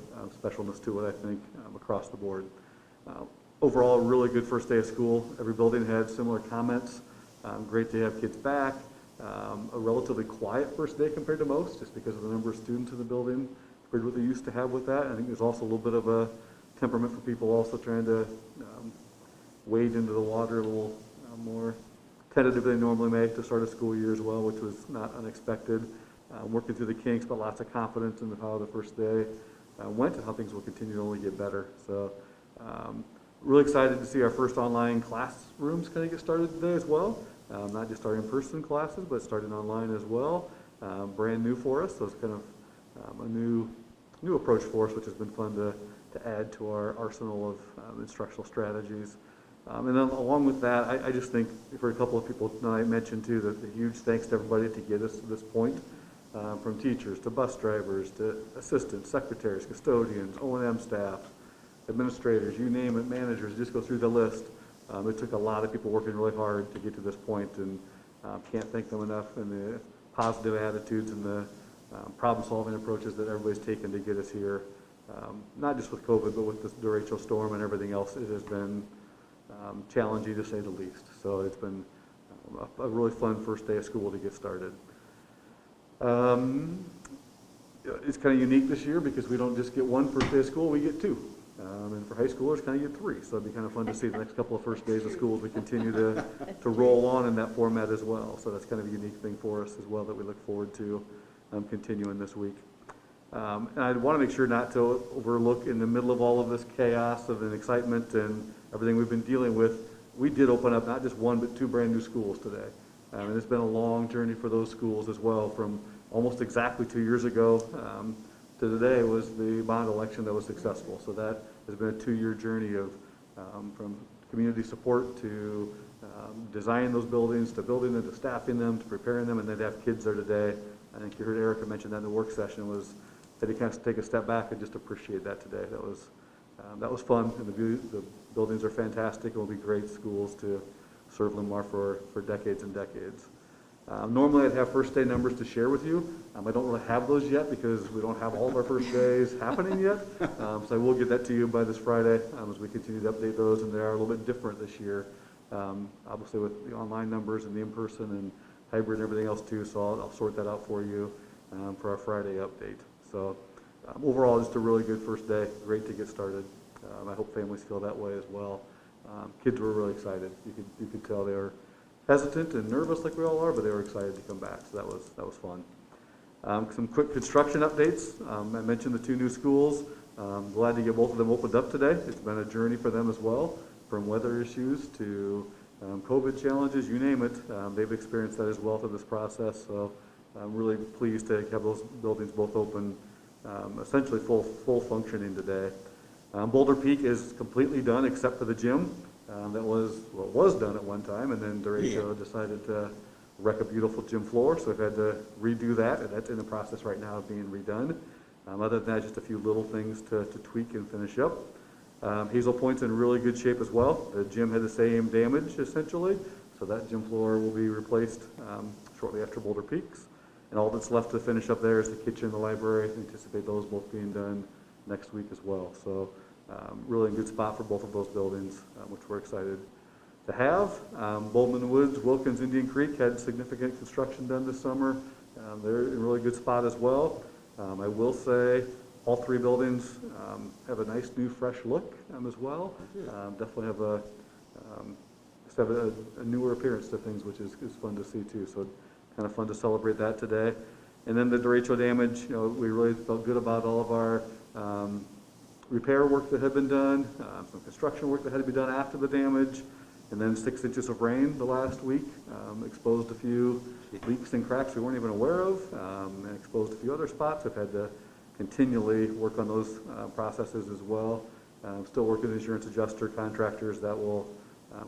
specialness to it, I think, across the board. Overall, a really good first day of school. Every building had similar comments. Great to have kids back. A relatively quiet first day compared to most, just because of the number of students in the building, compared to what they used to have with that. I think there's also a little bit of a temperament for people also trying to wade into the water a little more tentative than they normally may to start a school year as well, which was not unexpected. Working through the kinks, but lots of confidence in how the first day went and how things will continue to only get better. So really excited to see our first online classrooms kind of get started today as well. Not just our in-person classes, but starting online as well. Brand new for us, so it's kind of a new approach for us, which has been fun to add to our arsenal of instructional strategies. And then along with that, I just think, for a couple of people tonight mentioned too, that a huge thanks to everybody to get us to this point, from teachers to bus drivers to assistants, secretaries, custodians, O&M staff, administrators, you name it, managers, just go through the list. It took a lot of people working really hard to get to this point, and can't thank them enough, and the positive attitudes and the problem-solving approaches that everybody's taken to get us here. Not just with COVID, but with this derecho storm and everything else, it has been challenging to say the least. So it's been a really fun first day of school to get started. It's kind of unique this year because we don't just get one first day of school, we get two. And for high schoolers, kind of get three. So it'd be kind of fun to see the next couple of first days of school as we continue to roll on in that format as well. So that's kind of a unique thing for us as well that we look forward to continuing this week. And I want to make sure not to overlook, in the middle of all of this chaos of and excitement and everything we've been dealing with, we did open up not just one, but two brand new schools today. And it's been a long journey for those schools as well. From almost exactly 2 years ago to today was the bond election that was successful. So that has been a 2-year journey of from community support to designing those buildings, to building them, to staffing them, to preparing them, and then to have kids there today. I think you heard Erica mention that in the work session, was that he kind of take a step back and just appreciate that today. That was fun, and the buildings are fantastic and will be great schools to serve Linn-Mar for decades and decades. Normally I'd have first day numbers to share with you. I don't really have those yet because we don't have all of our first days happening yet. So I will get that to you by this Friday as we continue to update those, and they are a little bit different this year. Obviously with the online numbers and the in-person and hybrid and everything else too, so I'll sort that out for you for our Friday update. So overall, just a really good first day, great to get started. I hope families feel that way as well. Kids were really excited. You could tell they were hesitant and nervous like we all are, but they were excited to come back, so that was fun. Some quick construction updates. I mentioned the two new schools. Glad to get both of them opened up today. It's been a journey for them as well, from weather issues to COVID challenges, you name it. They've experienced that as well through this process, so I'm really pleased to have those buildings both open, essentially full functioning today. Boulder Peak is completely done except for the gym. That was done at one time, and then derecho decided to wreck a beautiful gym floor, so we've had to redo that, and that's in the process right now of being redone. Other than that, just a few little things to tweak and finish up. Hazel Point's in really good shape as well. The gym had the same damage essentially, so that gym floor will be replaced shortly after Boulder Peaks. And all that's left to finish up there is the kitchen and the library. I anticipate those both being done next week as well. So really in good spot for both of those buildings, which we're excited to have. Bowman Woods, Wilkins, Indian Creek had significant construction done this summer. They're in a really good spot as well. I will say all three buildings have a nice new fresh look as well. Definitely have a newer appearance to things, which is fun to see too. So kind of fun to celebrate that today. And then the derecho damage, we really felt good about all of our repair work that had been done, some construction work that had to be done after the damage, and then 6 inches of rain the last week exposed a few leaks and cracks we weren't even aware of, and exposed a few other spots. I've had to continually work on those processes as well. Still working with insurance adjuster contractors. That will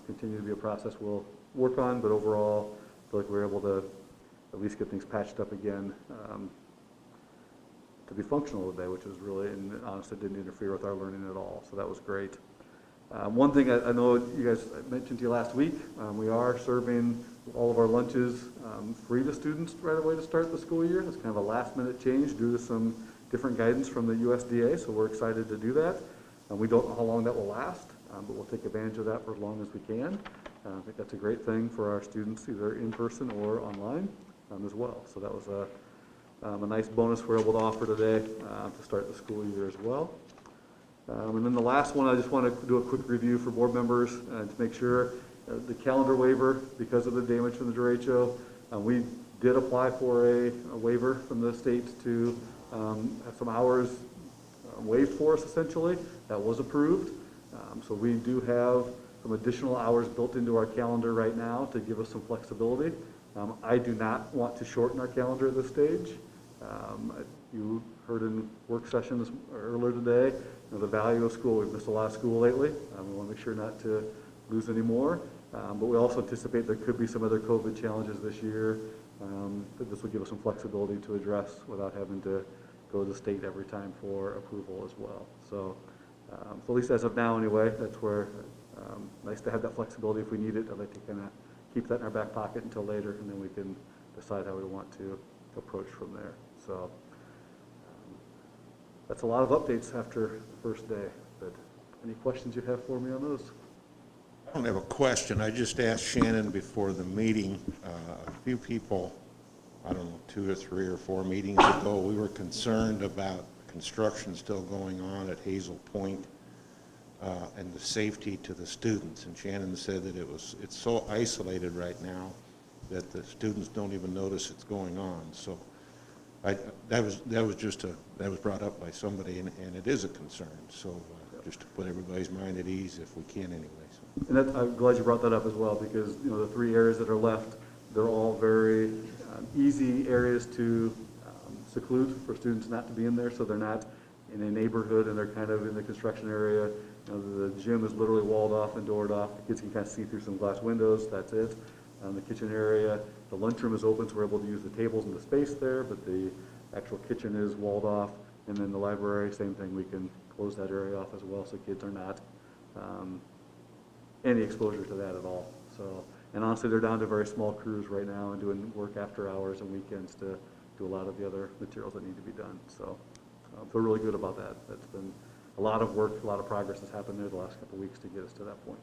continue to be a process we'll work on, but overall, I feel like we're able to at least get things patched up again to be functional today, which was really, and honestly didn't interfere with our learning at all, so that was great. One thing I know you guys mentioned to you last week, we are serving all of our lunches free to students right away to start the school year. It's kind of a last minute change due to some different guidance from the USDA, so we're excited to do that. We don't know how long that will last, but we'll take advantage of that for as long as we can. I think that's a great thing for our students, either in person or online as well. So that was a nice bonus we're able to offer today to start the school year as well. And then the last one, I just want to do a quick review for board members to make sure the calendar waiver, because of the damage from the derecho, we did apply for a waiver from the state to have some hours waived for us essentially. That was approved. So we do have some additional hours built into our calendar right now to give us some flexibility. I do not want to shorten our calendar at this stage. You heard in work sessions earlier today, the value of school. We've missed a lot of school lately. We want to make sure not to lose any more. But we also anticipate there could be some other COVID challenges this year that this will give us some flexibility to address without having to go to the state every time for approval as well. So, so at least as of now anyway, that's where nice to have that flexibility if we need it. I'd like to kind of keep that in our back pocket until later, and then we can decide how we want to approach from there. So that's a lot of updates after the first day. But any questions you have for me on those? I don't have a question. I just asked Shannon before the meeting, a few people, I don't know, 2 or 3 or 4 meetings ago, we were concerned about construction still going on at Hazel Point and the safety to the students. And Shannon said that it's so isolated right now that the students don't even notice it's going on. So that was brought up by somebody, and it is a concern. So just to put everybody's mind at ease if we can anyway. So. And I'm glad you brought that up as well, because the 3 areas that are left, they're all very easy areas to seclude for students not to be in there, so they're not in a neighborhood and they're kind of in the construction area. The gym is literally walled off and doored off. The kids can kind of see through some glass windows, that's it. The kitchen area, the lunchroom is open, so we're able to use the tables and the space there, but the actual kitchen is walled off. And then the library, same thing, we can close that area off as well, so kids are not any exposure to that at all. So, and honestly, they're down to very small crews right now and doing work after hours and weekends to do a lot of the other materials that need to be done. So I feel really good about that. That's been a lot of work, a lot of progress has happened there the last couple of weeks to get us to that point.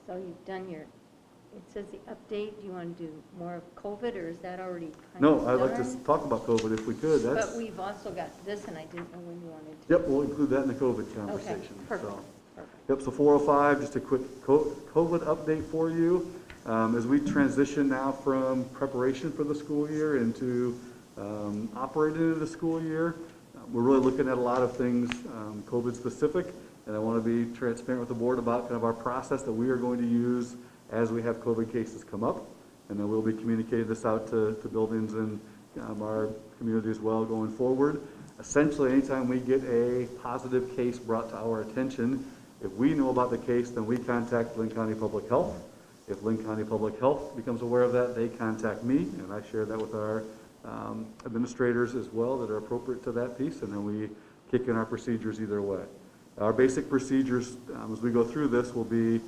So you've done your, it says the update, do you want to do more of COVID, or is that already kind of No, I'd like to done? talk about COVID if we could. But we've also got this, and I didn't know when you wanted to. Yep, we'll include that in the COVID conversation. Okay, perfect. So. Perfect. Yep, so 405, just a quick COVID update for you. As we transition now from preparation for the school year into operating into the school year, we're really looking at a lot of things COVID specific, and I want to be transparent with the board about kind of our process that we are going to use as we have COVID cases come up, and then we'll be communicating this out to buildings and our community as well going forward. Essentially, anytime we get a positive case brought to our attention, If we know about the case, then we contact Linn County Public Health. If Linn County Public Health becomes aware of that, they contact me, and I share that with our administrators as well that are appropriate to that piece, and then we kick in our procedures either way. Our basic procedures as we go through this will be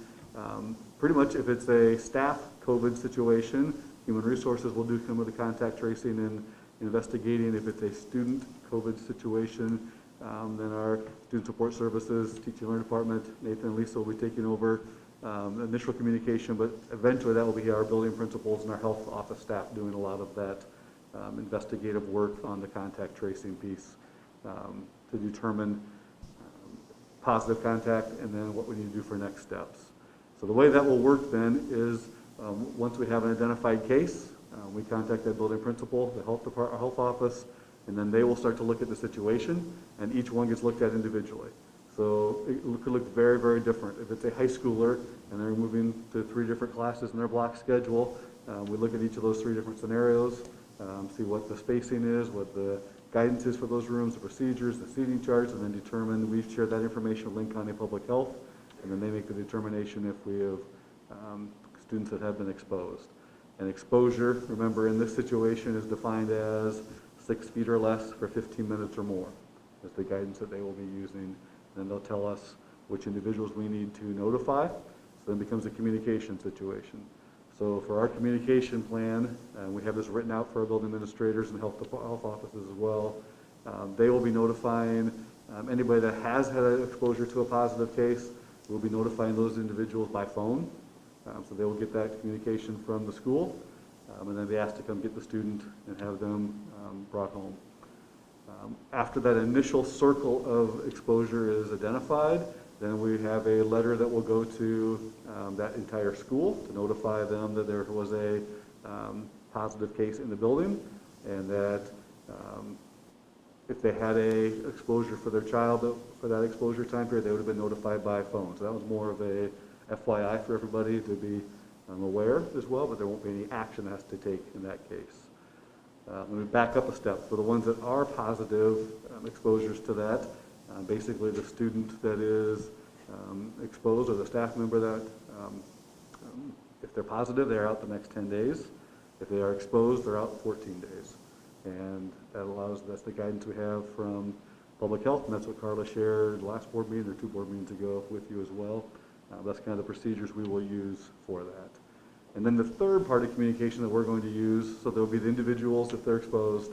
pretty much if it's a staff COVID situation, Human Resources will do some of the contact tracing and investigating. If it's a student COVID situation, then our Student Support Services, Teaching and Learning Department, Nathan and Lisa will be taking over initial communication, but eventually that will be our building principals and our health office staff doing a lot of that investigative work on the contact tracing piece to determine positive contact and then what we need to do for next steps. So the way that will work then is once we have an identified case, we contact that building principal, the health department, our health office, and then they will start to look at the situation, and each one gets looked at individually. So it could look very, very different. If it's a high schooler and they're moving to 3 different classes in their block schedule, we look at each of those 3 different scenarios, see what the spacing is, what the guidance is for those rooms, the procedures, the seating charts, and then determine, we've shared that information with Linn County Public Health, and then they make the determination if we have students that have been exposed. And exposure, remember, in this situation is defined as 6 feet or less for 15 minutes or more. That's the guidance that they will be using. Then they'll tell us which individuals we need to notify. So then it becomes a communication situation. So for our communication plan, we have this written out for our building administrators and health offices as well. They will be notifying anybody that has had an exposure to a positive case. We'll be notifying those individuals by phone. So they will get that communication from the school, and then be asked to come get the student and have them brought home. After that initial circle of exposure is identified, then we have a letter that will go to that entire school to notify them that there was a positive case in the building, and that if they had a exposure for their child for that exposure time period, they would have been notified by phone. So that was more of a FYI for everybody to be aware as well, but there won't be any action that has to take in that case. Let me back up a step. For the ones that are positive exposures to that, basically the student that is exposed or the staff member that, if they're positive, they're out the next 10 days. If they are exposed, they're out 14 days. And that's the guidance we have from Public Health, and that's what Carla shared last board meeting or 2 board meetings ago with you as well. That's kind of the procedures we will use for that. And then the third part of communication that we're going to use, so there'll be the individuals, if they're exposed,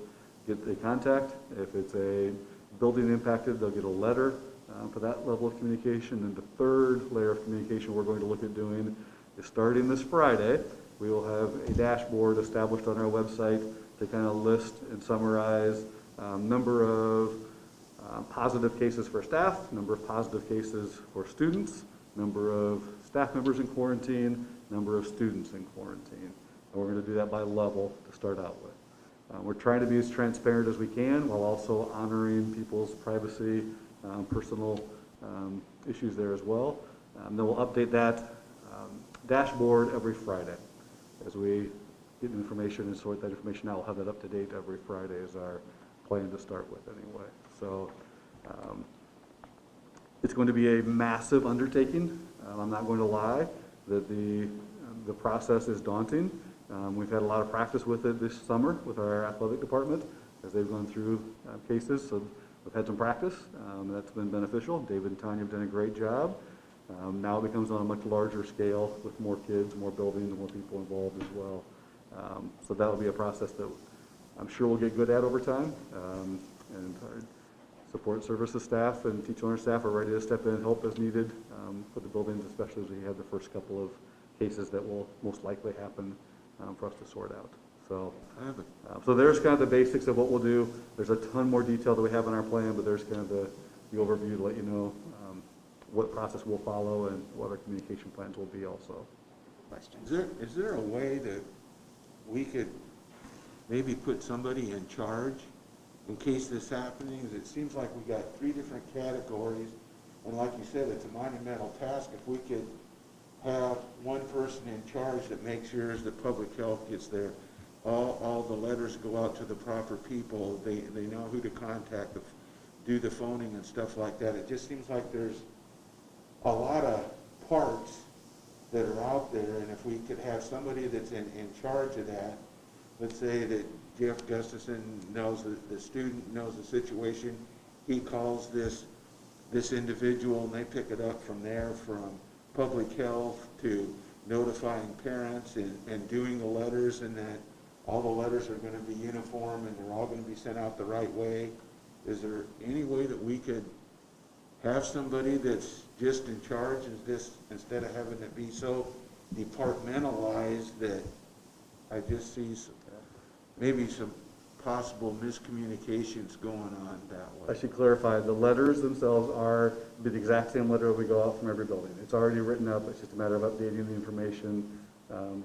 get a contact. If it's a building impacted, they'll get a letter for that level of communication. And the third layer of communication we're going to look at doing is starting this Friday, we will have a dashboard established on our website to kind of list and summarize number of positive cases for staff, number of positive cases for students, number of staff members in quarantine, number of students in quarantine. And we're going to do that by level to start out with. We're trying to be as transparent as we can while also honoring people's privacy, personal issues there as well. Then we'll update that dashboard every Friday. As we get information and sort that information out, we'll have that up to date every Friday is our plan to start with anyway. So it's going to be a massive undertaking. I'm not going to lie that the process is daunting. We've had a lot of practice with it this summer with our athletic department as they've gone through cases. So we've had some practice. That's been beneficial. David and Tanya have done a great job. Now it becomes on a much larger scale with more kids, more buildings, more people involved as well. So that'll be a process that I'm sure we'll get good at over time. And our support services staff and teacher learner staff are ready to step in and help as needed for the buildings, especially as we have the first couple of cases that will most likely happen for us to sort out. So, so there's kind of the basics of what we'll do. There's a ton more detail that we have in our plan, but there's kind of the overview to let you know what process we'll follow and what our communication plans will be also. Questions? Is there a way that we could maybe put somebody in charge in case this happening? It seems like we got 3 different categories, and like you said, it's a monumental task. If we could have one person in charge that makes sure that public health gets there, all the letters go out to the proper people, they know who to contact, do the phoning and stuff like that. It just seems like there's a lot of parts that are out there, and if we could have somebody that's in charge of that, let's say that Jeff Gustafson knows the student knows the situation, he calls this individual and they pick it up from there, from public health to notifying parents and doing the letters, and that all the letters are going to be uniform and they're all going to be sent out the right way. Is there any way that we could have somebody that's just in charge of this instead of having it be so departmentalized that I just see maybe some possible miscommunications going on that I way? should clarify, the letters themselves are be the exact same letter we go out from every building. It's already written up, it's just a matter of updating the information,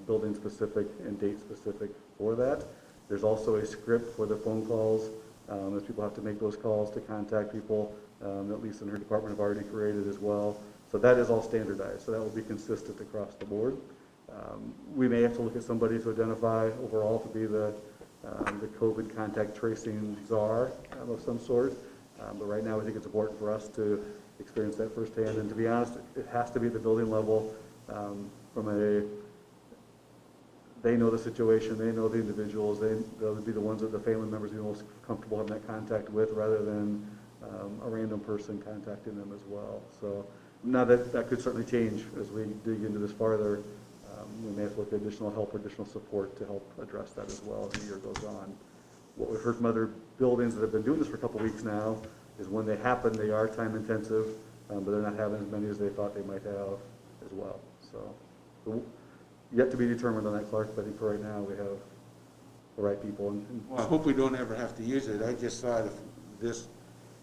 building specific and date specific for that. There's also a script for the phone calls, as people have to make those calls to contact people, that Lisa and her department have already created as well. So that is all standardized, so that will be consistent across the board. We may have to look at somebody to identify overall to be the COVID contact tracing czar of some sort. But right now, I think it's important for us to experience that firsthand. And to be honest, it has to be at the building level they know the situation, they know the individuals, they'll be the ones that the family members are most comfortable having that contact with rather than a random person contacting them as well. So now that could certainly change as we dig into this farther. We may have to look at additional help or additional support to help address that as well as the year goes on. What we've heard from other buildings that have been doing this for a couple of weeks now is when they happen, they are time intensive, but they're not having as many as they thought they might have as well. So yet to be determined on that, Clark, but I think for right now we have the right people. Well, I hope we don't ever have to use it. I just thought if this,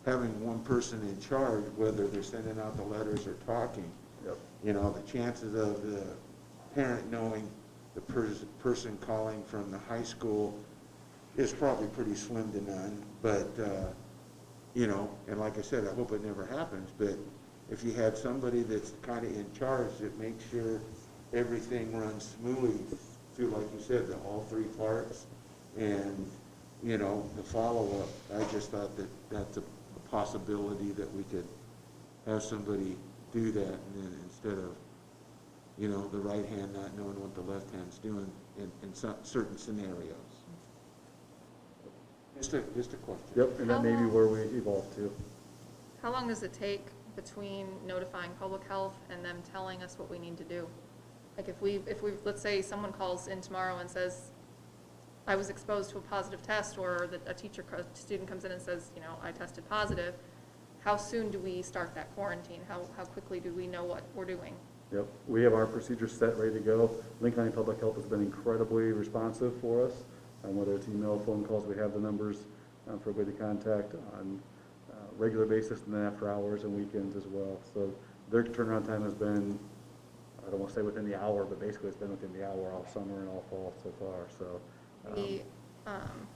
having one person in charge, whether they're sending out the letters or talking, Yep. you know, the chances of the parent knowing the person calling from the high school is probably pretty slim to none. But, you know, and like I said, I hope it never happens. But if you had somebody that's kind of in charge that makes sure everything runs smoothly through, like you said, all three parts, and, you know, the follow-up, I just thought that that's a possibility that we could have somebody do that, and then instead of, you know, the right hand not knowing what the left hand's doing in some certain scenarios. Just a question. Yep, and that may be where we evolve to. How long does it take between notifying public health and them telling us what we need to do? Like if we let's say someone calls in tomorrow and says, I was exposed to a positive test, or a student comes in and says, you know, I tested positive, how soon do we start that quarantine? How quickly do we know what we're doing? Yep, we have our procedures set, ready to go. Linn County Public Health has been incredibly responsive for us, whether it's email, phone calls, we have the numbers for everybody to contact on a regular basis, and then after hours and weekends as well. So their turnaround time has been, I don't want to say within the hour, but basically it's been within the hour all summer and all fall so far. So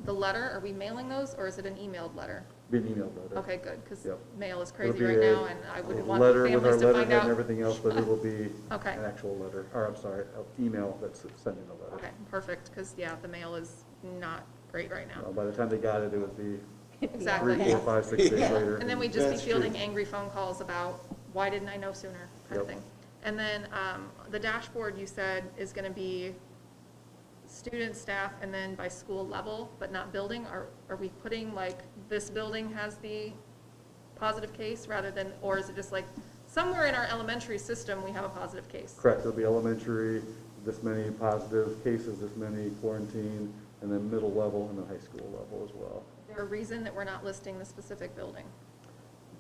the letter, are we mailing those, or is it an emailed letter? be an email letter. Okay, good, because Yep. mail is It'll crazy be right a now, and I wouldn't want letter with our families to find letterhead and out. everything else, but it will be Okay. an actual letter, or I'm sorry, an email that's sending the letter. Okay, perfect, because, yeah, the mail is not great right now. By the time they got it, it would be Exactly. 3, 4, 5, 6 days later. And then we'd just be That's fielding true. angry phone calls about, why didn't I know sooner, kind of Yep. thing. And then the dashboard, you said, is going to be student, staff, and then by school level, but not building? Are we putting, like, this building has the positive case rather than, or is it just like, somewhere in our elementary system, we have a positive case? Correct, it'll be elementary, this many positive cases, this many quarantine, and then middle level and then high school level as well. Is there a reason that we're not listing the specific building?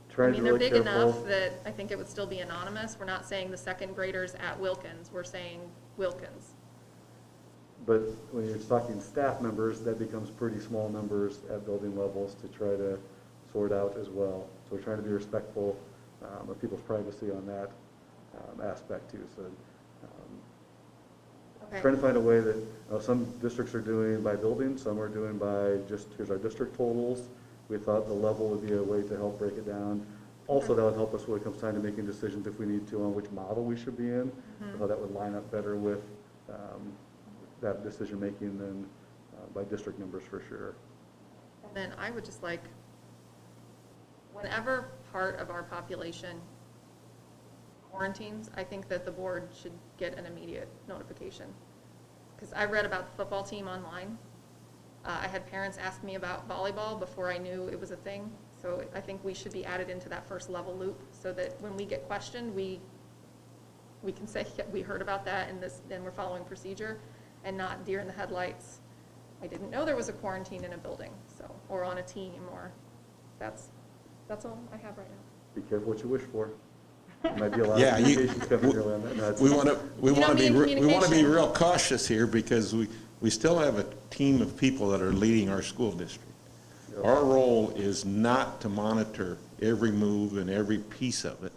I Trying to mean, be they're really big careful. enough that I think it would still be anonymous. We're not saying the second graders at Wilkins, we're saying Wilkins. But when you're talking staff members, that becomes pretty small numbers at building levels to try to sort out as well. So we're trying to be respectful of people's privacy on that aspect too. So Okay. trying to find a way that, some districts are doing by building, some are doing by just, here's our district totals. We thought the level would be a way to help break it down. Also, that would help us when it comes time to making decisions if we need to on which model we should be in. How that would line up better with that decision making than by district numbers for sure. And then I would just like, whenever part of our population quarantines, I think that the board should get an immediate notification. Because I read about the football team online. I had parents ask me about volleyball before I knew it was a thing. So I think we should be added into that first level loop so that when we get questioned, we can say, yeah, we heard about that and then we're following procedure, and not deer in the headlights. I didn't know there was a quarantine in a building, so, or on a team, or that's all I have right now. Be careful what you wish for. There might be a lot Yeah, of communications coming your way on that. No, it's- we want to be communication. real cautious here because we still have a team of people that are leading our school district. Yep. Our role is not to monitor every move and every piece of it.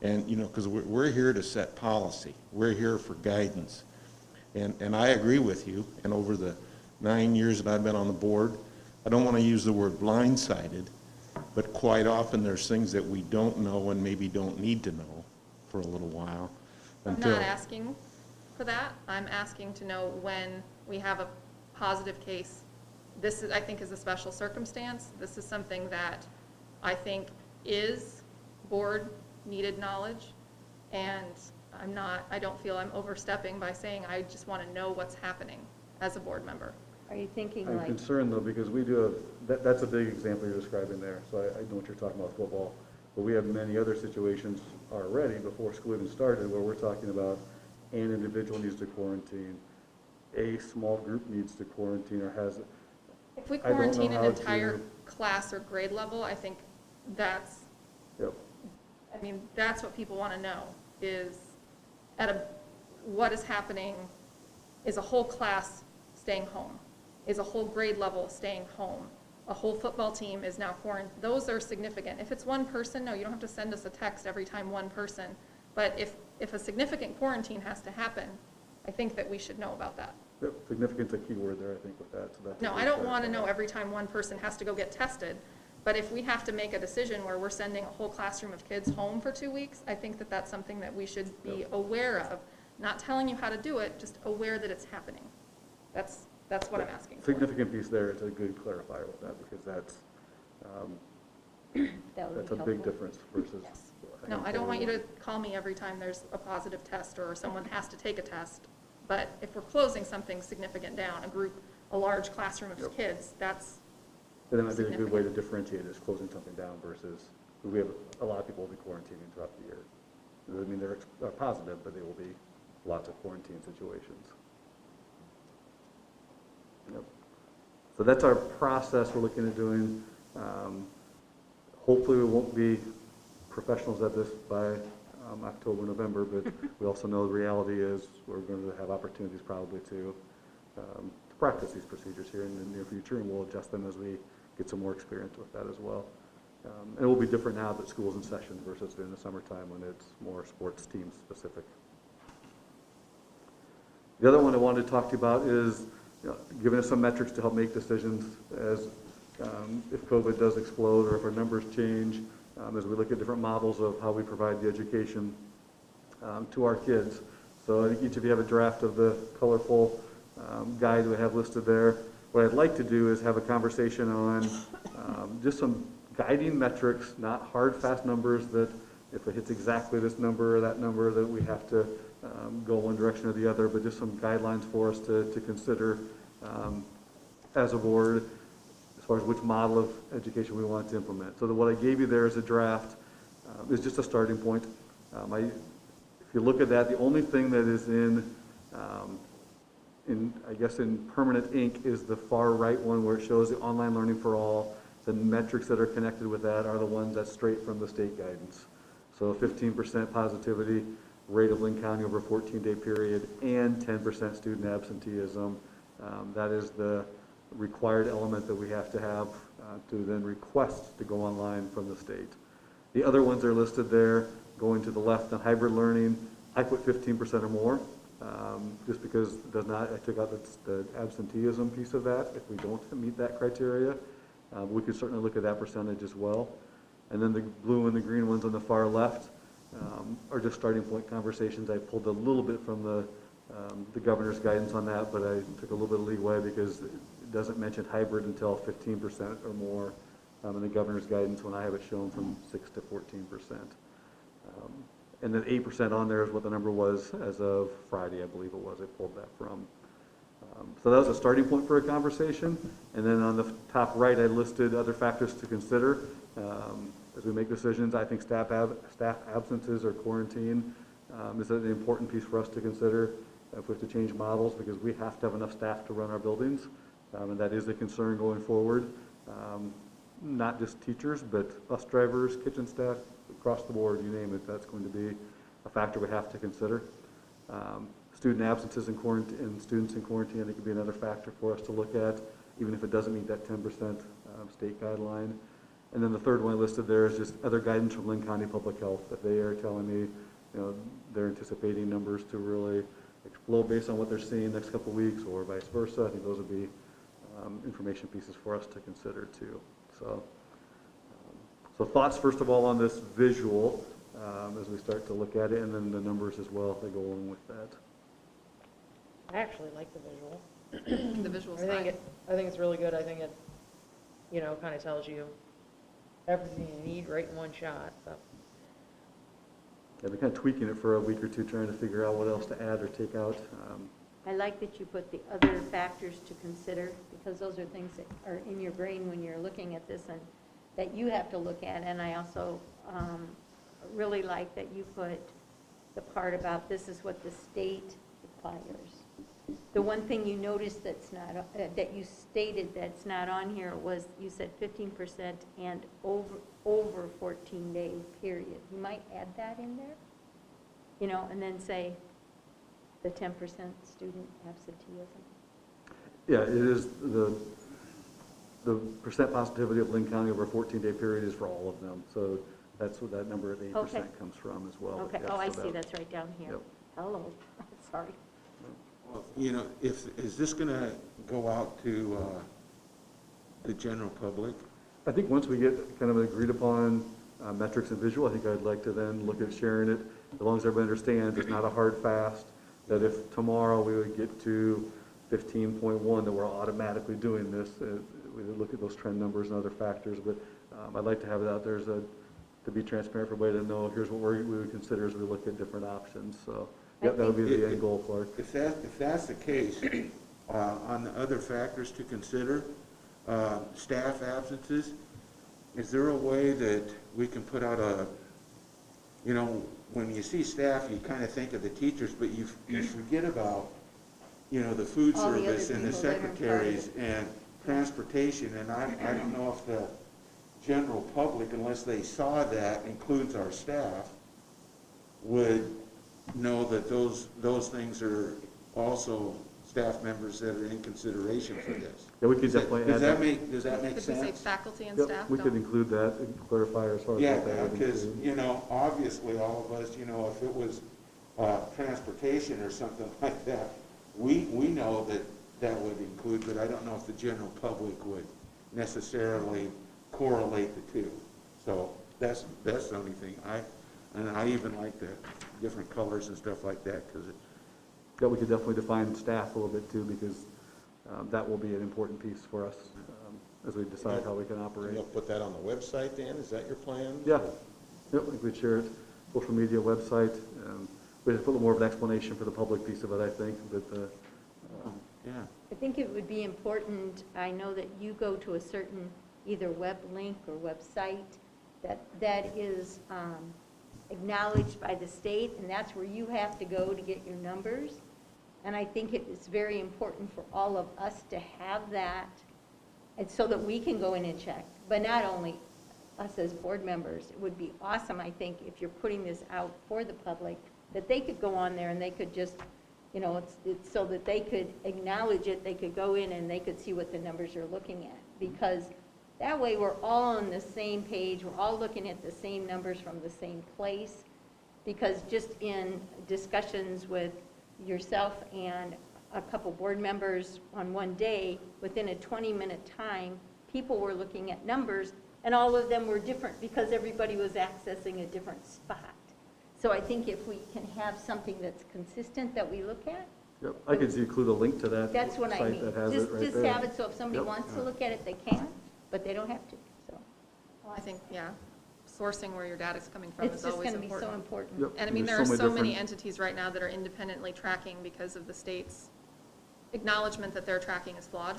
And, because we're here to set policy. We're here for guidance. And I agree with you. And over the 9 years that I've been on the board, I don't want to use the word blindsided, but quite often there's things that we don't know and maybe don't need to know for a little while. I'm not asking for that. I'm asking to know when we have a positive case. This is, I think, is a special circumstance. This is something that I think is board needed knowledge. And I don't feel I'm overstepping by saying I just want to know what's happening as a board member. Are you thinking I'm like, concerned though, because we do have, that's a big example you're describing there, so I know what you're talking about, football. But we have many other situations already before school even started where we're talking about an individual needs to quarantine, a small group needs to quarantine or has, If we I don't know quarantine an how entire to- class or grade level, I think that's, yep, that's what people want to know is what is happening, is a whole class staying home? Is a whole grade level staying home? A whole football team is now quarantined. Those are significant. If it's one person, no, you don't have to send us a text every time one person. But if a significant quarantine has to happen, I think that we should know about that. yep, significant's a key word there, I think, with that, so that's. a No, good I don't want to clarifier. know every time one person has to go get tested. But if we have to make a decision where we're sending a whole classroom of kids home for 2 weeks, I think that that's something that we should be aware of. Not telling you how to do it, just aware that it's happening. That's what I'm asking for. Significant piece there, it's a good clarifier with that, because that's that would a be big helpful? difference versus. Yes. No, I don't want you to call me every time there's a positive test or someone has to take a test. But if we're closing something significant down, a large classroom of Yep. kids, that's, And that might be a good way to differentiate is closing something down versus, we have a lot of people will be quarantining throughout the year. I mean, they're positive, but there will be lots of quarantine situations. Yep. So that's our process we're looking at doing. Hopefully we won't be professionals at this by October, November, but we also know the reality is we're going to have opportunities probably to practice these procedures here in the near future, and we'll adjust them as we get some more experience with that as well. And it will be different now that school's in session versus in the summertime when it's more sports team specific. The other one I wanted to talk to you about is giving us some metrics to help make decisions as if COVID does explode or if our numbers change, as we look at different models of how we provide the education to our kids. So I think each of you have a draft of the colorful guide we have listed there. What I'd like to do is have a conversation on just some guiding metrics, not hard, fast numbers that if it hits exactly this number or that number that we have to go one direction or the other, but just some guidelines for us to consider as a board as far as which model of education we want to implement. So what I gave you there as a draft is just a starting point. If you look at that, the only thing that is in permanent ink is the far right one where it shows the online learning for all. The metrics that are connected with that are the ones that's straight from the state guidance. So 15% positivity rate of Linn County over a 14-day period and 10% student absenteeism. That is the required element that we have to have to then request to go online from the state. The other ones are listed there. Going to the left on hybrid learning, I put 15% or more, just because it does not, I took out the absenteeism piece of that. If we don't meet that criteria, we could certainly look at that percentage as well. And then the blue and the green ones on the far left are just starting point conversations. I pulled a little bit from the governor's guidance on that, but I took a little bit of leeway because it doesn't mention hybrid until 15% or more in the governor's guidance when I have it shown from 6 to 14%. And then 8% on there is what the number was as of Friday, I believe it was. I pulled that from. So that was a starting point for a conversation. And then on the top right, I listed other factors to consider as we make decisions. I think staff absences or quarantine is an important piece for us to consider if we have to change models, because we have to have enough staff to run our buildings. And that is a concern going forward. Not just teachers, but bus drivers, kitchen staff, across the board, you name it, that's going to be a factor we have to consider. Student absences and quarantine, and students in quarantine, I think could be another factor for us to look at, even if it doesn't meet that 10% state guideline. And then the third one I listed there is just other guidance from Linn County Public Health. If they are telling me, they're anticipating numbers to really explode based on what they're seeing next couple of weeks, or vice versa, I think those would be information pieces for us to consider too. So thoughts first of all on this visual as we start to look at it, and then the numbers as well that go along with that. I actually like the visual. The visual's I fine. think it's really good. I think it, kind of tells you everything you need right in one shot, so. Yeah, we're kind of tweaking it for a week or two, trying to figure out what else to add or take out. I like that you put the other factors to consider, because those are things that are in your brain when you're looking at this and that you have to look at. And I also really like that you put the part about this is what the state requires. The one thing you noticed that's not, that you stated that's not on here was, you said 15% and over 14-day period. You might add that in there, and then say the 10% student absenteeism. Yeah, it is the percent positivity of Linn County over a 14-day period is for all of them. So that's what that number of 8% Okay. comes from as well. Okay, Yeah, I so see, that's right down here. Yep. Hello, sorry. Well, is this going to go out to the general public? I think once we get kind of agreed upon metrics and visual, I think I'd like to then look at sharing it, as long as everybody understands it's not a hard fast, that if tomorrow we would get to 15.1, that we're automatically doing this. We would look at those trend numbers and other factors, but I'd like to have it out there to be transparent for everybody to know here's what we would consider as we look at different options. So yeah, that would be the end goal, Clark. If that's the case, on the other factors to consider, staff absences, is there a way that we can put out when you see staff, you kind of think of the teachers, but you forget about, the food All the other service and the people that are secretaries and transportation, and I don't know if the general public, unless they saw that includes our staff, would know that those things are also staff members that are in consideration for this. Yeah, we could definitely add that. Does that make Could we say sense? faculty and Yep, staff? we could include that and clarify as far as Yeah, what that would because, include. obviously all of us, if it was transportation or something like that, we know that would include, but I don't know if the general public would necessarily correlate the two. So that's the only thing. I even like the different colors and stuff like that, because Yeah, we could definitely define staff a little bit too, because that will be an important piece for us as we decide how we can operate. You'll put that on the website, Dan? Is that your plan? Yeah, yep, I think we'd share it, social media, website. We'd put a little more of an explanation for the public piece of it, I think, but yeah. I think it would be important, I know that you go to a certain either web link or website that is acknowledged by the state, and that's where you have to go to get your numbers. And I think it is very important for all of us to have that, and so that we can go in and check. But not only us as board members, it would be awesome, I think, if you're putting this out for the public, that they could go on there and they could just, it's so that they could acknowledge it, they could go in and they could see what the numbers are looking at. Because that way we're all on the same page, we're all looking at the same numbers from the same place. Because just in discussions with yourself and a couple board members on one day, within a 20-minute time, people were looking at numbers, and all of them were different because everybody was accessing a different spot. So I think if we can have something that's consistent that we look at, yep, I could include a link to that that's what I site mean. that has it right Just there. have it so if somebody Yep. wants to look at it, they can, but they don't have to, so. Well, I think, yeah, sourcing where your data's coming from It's is just always going to be so important. important. Yep. And I mean, there There's are so many different- entities right now that are independently tracking because of the state's acknowledgement that their tracking is flawed,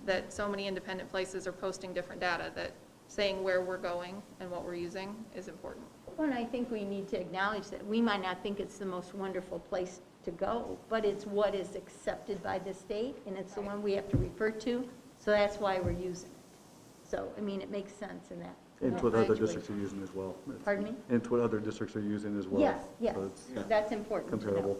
that so many independent places are posting different data, that saying where we're going and what we're using is important. Well, and I think we need to acknowledge that we might not think it's the most wonderful place to go, but it's what is accepted by the state, and it's the one we have to refer to, so that's why we're using it. So, I mean, it makes sense in that. And that what other graduation. districts are using as well. Pardon me? And what other districts are using as well. Yes, yes, So it's that's important to know. comparable.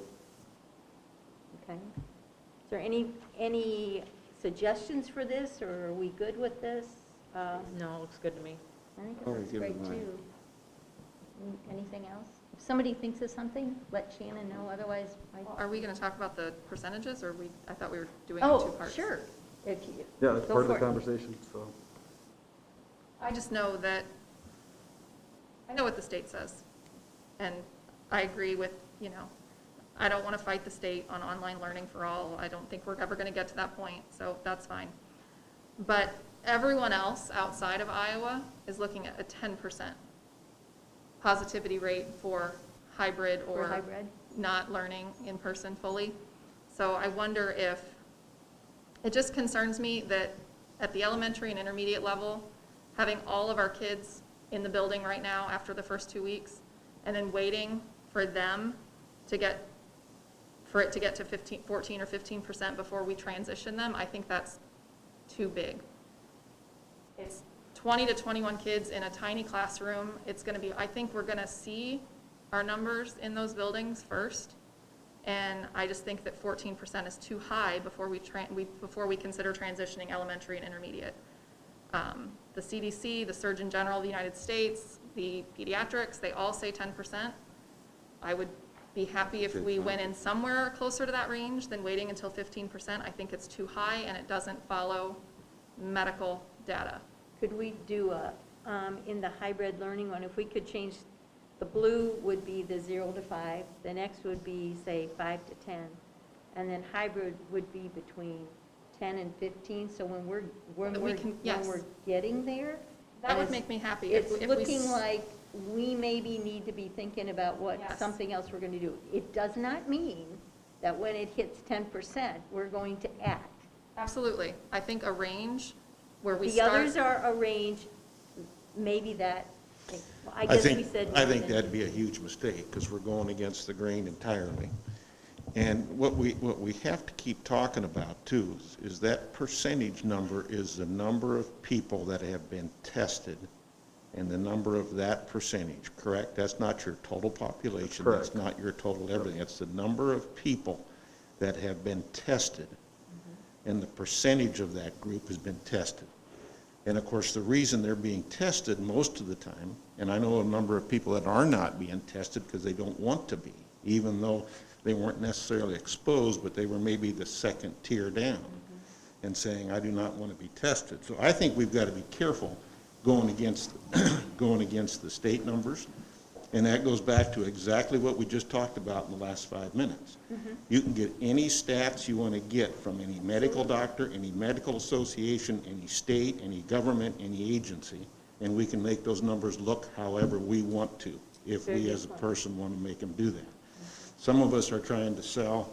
Okay. Is there any suggestions for this, or are we good with this? No, it looks good to me. I think it Oh, looks give it great mine. too. Anything else? If somebody thinks of something, let Shannon know, otherwise Are we going to talk about the percentages, or I thought we were doing it in two Oh, parts? sure. If you, Yeah, that's go part of the for it. conversation, so. I just know that, I know what the state says, and I agree with, I don't want to fight the state on online learning for all. I don't think we're ever going to get to that point, so that's fine. But everyone else outside of Iowa is looking at a 10% positivity rate for hybrid For or hybrid? not learning in person fully. So I wonder if, it just concerns me that at the elementary and intermediate level, having all of our kids in the building right now after the first 2 weeks, and then waiting for them to get, for it to get to 14 or 15% before we transition them, I think that's too big. It's 20 to 21 kids in a tiny classroom. It's going to be, I think we're going to see our numbers in those buildings first. And I just think that 14% is too high before we consider transitioning elementary and intermediate. The CDC, the Surgeon General of the United States, the pediatrics, they all say 10%. I would be happy if we went in somewhere closer to that range than waiting until 15%. I think it's too high and it doesn't follow medical data. Could we do in the hybrid learning one, if we could change, the blue would be the 0 to 5, the next would be, say, 5 to 10, and then hybrid would be between 10 and 15, so when we're Yes. getting there. That would it's- make me happy. It's if we looking like we maybe need to be thinking about what, Yes. something else we're going to do. It does not mean that when it hits 10%, we're going to act. Absolutely. I think a range where we The start. others are arranged, maybe that, well, I I guess we think, said. I think that'd be a huge mistake, because we're going against the grain entirely. And what we have to keep talking about too is that percentage number is the number of people that have been tested and the number of that percentage, correct? That's not your total population. Correct. That's not your total everything. It's the number of people that have been tested. And the percentage of that group has been tested. And of course, the reason they're being tested most of the time, and I know a number of people that are not being tested because they don't want to be, even though they weren't necessarily exposed, but they were maybe the second tier down, and saying, I do not want to be tested. So I think we've got to be careful going against the state numbers. And that goes back to exactly what we just talked about in the last 5 minutes. You can get any stats you want to get from any medical doctor, any medical association, any state, any government, any agency, and we can make those numbers look however we want to, if we as a person want to make them do that. Some of us are trying to sell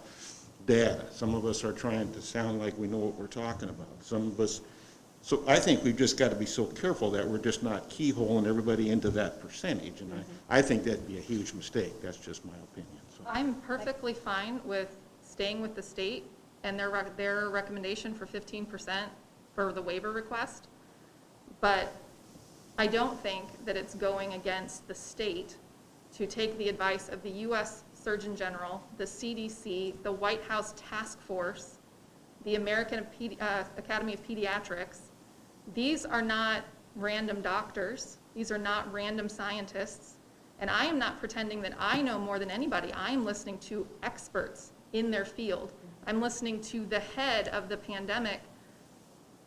data. Some of us are trying to sound like we know what we're talking about. Some of us, so I think we've just got to be so careful that we're just not keyholing everybody into that percentage. And I think that'd be a huge mistake. That's just my opinion. So I'm perfectly fine with staying with the state and their recommendation for 15% for the waiver request. But I don't think that it's going against the state to take the advice of the U.S. Surgeon General, the CDC, the White House Task Force, the American Academy of Pediatrics. These are not random doctors. These are not random scientists. And I am not pretending that I know more than anybody. I am listening to experts in their field. I'm listening to the head of the pandemic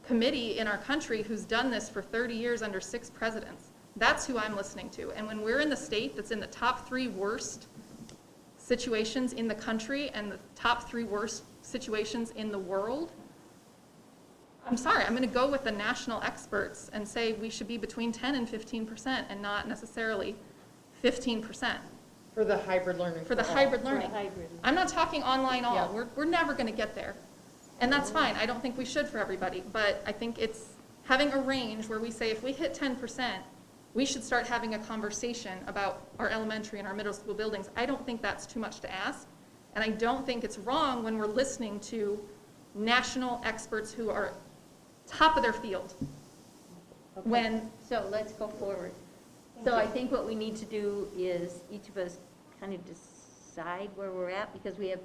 committee in our country who's done this for 30 years under 6 presidents. That's who I'm listening to. And when we're in the state that's in the top 3 worst situations in the country and the top 3 worst situations in the world, I'm sorry, I'm gonna go with the national experts and say we should be between 10 and 15% and not necessarily 15% For the hybrid learning. for the all. hybrid learning. hybrid. I'm not talking online all, Yeah. we're never gonna get there. And that's fine, I don't think we should for everybody, but I think it's having a range where we say if we hit 10%, we should start having a conversation about our elementary and our middle school buildings. I don't think that's too much to ask, and I don't think it's wrong when we're listening to national experts who are top of their field. Okay. When, So let's go forward. So I think what we need to do is each of us kind of decide where we're at, because we have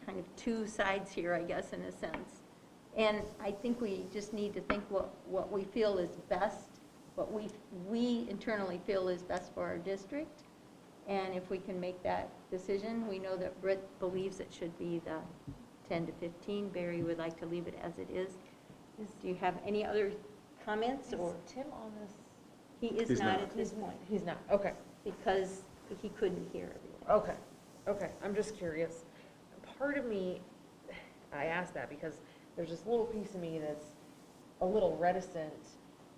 kind of two sides here, I guess, in a sense. And I think we just need to think what we feel is best, what we internally feel is best for our district. And if we can make that decision, we know that Britt believes it should be the 10 to 15. Barry would like to leave it as it is. Do you have any other comments, or? Is Tim on this? He is He's not not. at this point, He's not, okay, because he couldn't hear everything. okay, okay, I'm just curious. Part of me, I asked that because there's this little piece of me that's a little reticent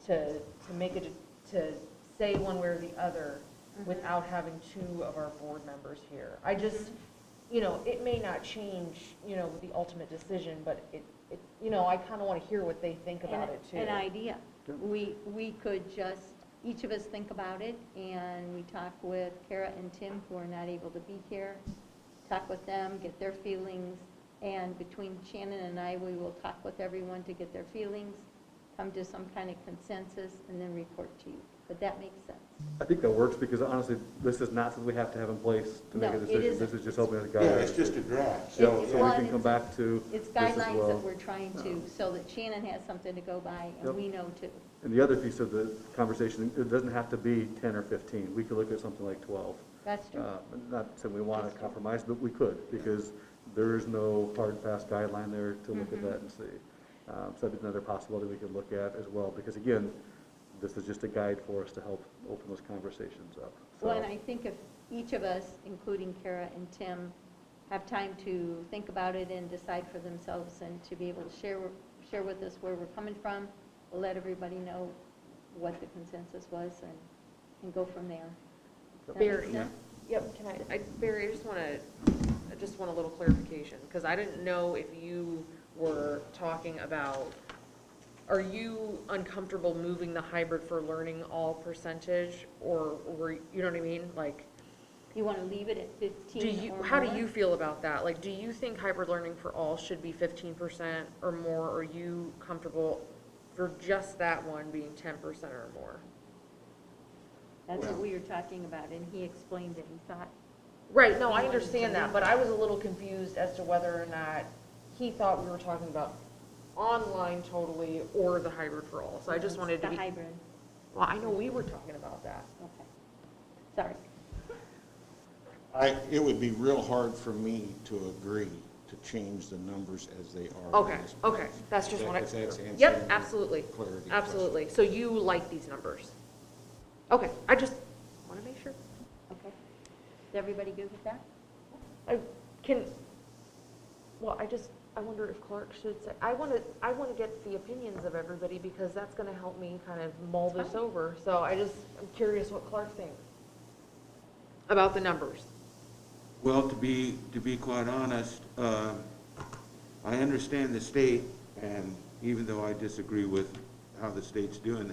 to make it, to say one way or the other without having two of our board members here. I just, it may not change, the ultimate decision, but it I kind of want to hear what they think about it too. An idea. We could just, each of us think about it, and we talk with Kara and Tim, who are not able to be here, talk with them, get their feelings, and between Shannon and I, we will talk with everyone to get their feelings, come to some kind of consensus, and then report to you. But that makes sense. I think that works, because honestly, this is not something we have to have in place to make No, a it decision. isn't. This is just helping us guide. Yeah, our it's just a decision. draft. So It's- we well, can come back to It's this as guidelines well. that we're trying to, so that Shannon has something to go by, and Yep. we know too. And the other piece of the conversation, it doesn't have to be 10 or 15. We could look at something like 12. That's true. Not saying we want to compromise, but we could, because there is no hard and fast guideline there to look at that and see. So that's another possibility we could look at as well, because again, this is just a guide for us to help open those conversations up. So- Well, and I think if each of us, including Kara and Tim, have time to think about it and decide for themselves, and to be able to share with us where we're coming from, we'll let everybody know what the consensus was, and go from there. Does that make Barry, sense? yep, Barry, I just want a little clarification, because I didn't know if you were talking about, are you uncomfortable moving the hybrid for learning all percentage, or you know what I mean? Like, You want to leave it at 15 or more? how do you feel about that? Like, do you think hybrid learning for all should be 15% or more? Or are you comfortable for just that one being 10% or more? That's what we were talking about, and he explained that he thought, Right, no, I understand that, but I was a little confused as to whether or not he thought we were talking about online totally or the hybrid for all. So I just wanted to the be, hybrid. well, I know we were talking about that. Okay. Sorry. It would be real hard for me to agree to change the numbers as they are. Okay, okay, that's just what I, If that's answering yep, your absolutely, clarity question. absolutely. So you like these numbers? Okay, I just want to make sure. Okay. Is everybody good with that? I wonder if Clark should say, I want to get the opinions of everybody, because that's going to help me kind of mull this over. So I'm curious what Clark thinks about the numbers. Well, to be quite honest, I understand the state, and even though I disagree with how the state's doing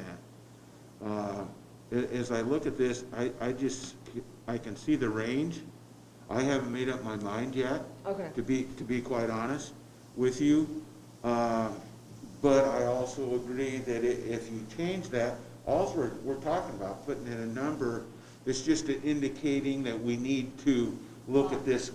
that, as I look at this, I can see the range. I haven't made up my mind yet. Okay. To be quite honest with you, but I also agree that if you change that, all we're talking about putting in a number, it's just indicating that we need to look at this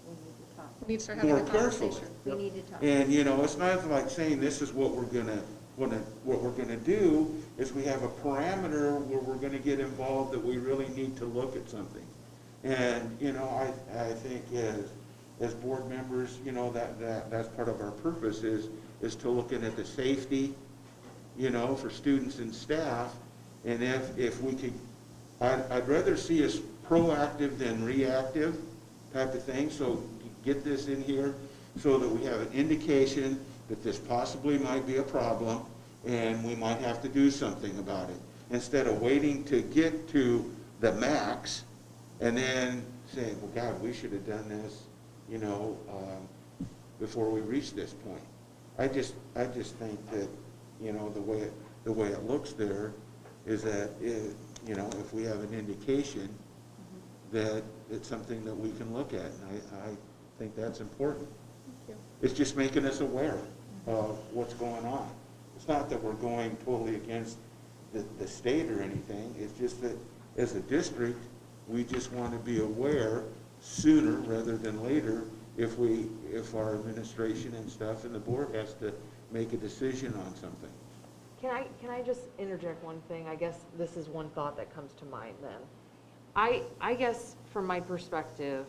We need to talk. we need to start having more a carefully. conversation. We need to talk. And, it's not like saying this is what we're gonna do, is we have a parameter where we're gonna get involved, that we really need to look at something. And, I think as board members, that's part of our purpose, is to looking at the safety, for students and staff. And if we could, I'd rather see us proactive than reactive type of thing, so get this in here so that we have an indication that this possibly might be a problem, and we might have to do something about it, instead of waiting to get to the max, and then saying, well, God, we should have done this, before we reached this point. I just think that, the way it looks there is that, if we have an indication that it's something that we can look at, and I think that's important. It's just making us aware of what's going on. It's not that we're going totally against the state or anything, it's just that as a district, we just want to be aware sooner rather than later if our administration and stuff and the board has to make a decision on something. Can I just interject one thing? I guess this is one thought that comes to mind then. I guess from my perspective,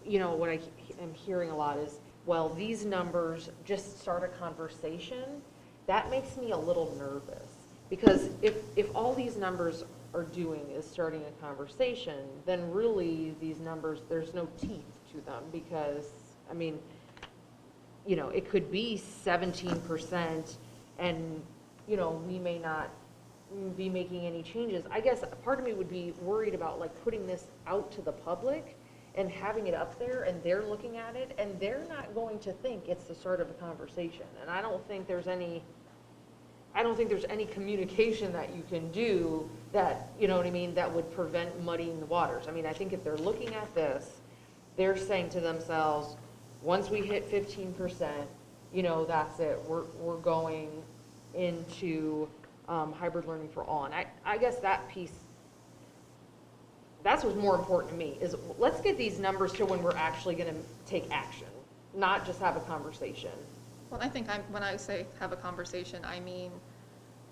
what I am hearing a lot is, well, these numbers just start a conversation. That makes me a little nervous, because if all these numbers are doing is starting a conversation, then really these numbers, there's no teeth to them, because, it could be 17% and, we may not be making any changes. I guess part of me would be worried about putting this out to the public and having it up there, and they're looking at it, and they're not going to think it's the start of a conversation. And I don't think there's any communication that you can do that, that would prevent muddying the waters. I think if they're looking at this, they're saying to themselves, once we hit 15%, that's it. We're going into hybrid learning for all. And I guess that piece, that's what's more important to me, is let's get these numbers to when we're actually going to take action, not just have a conversation. Well, I think when I say have a conversation, I mean,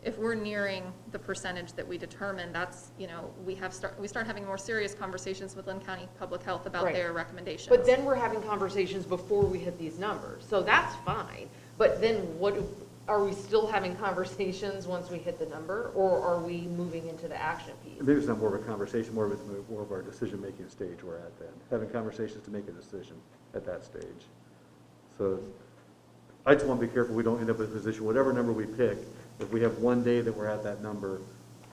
if we're nearing the percentage that we determine, that's, we start having more serious conversations with Linn County Public Health about Right. their recommendations. But then we're having conversations before we hit these numbers, so that's fine. But then are we still having conversations once we hit the number, or are we moving into the action piece? Maybe it's not more of a conversation, more of our decision-making stage we're at then, having conversations to make a decision at that stage. So I just want to be careful we don't end up in a position, whatever number we pick, if we have one day that we're at that number,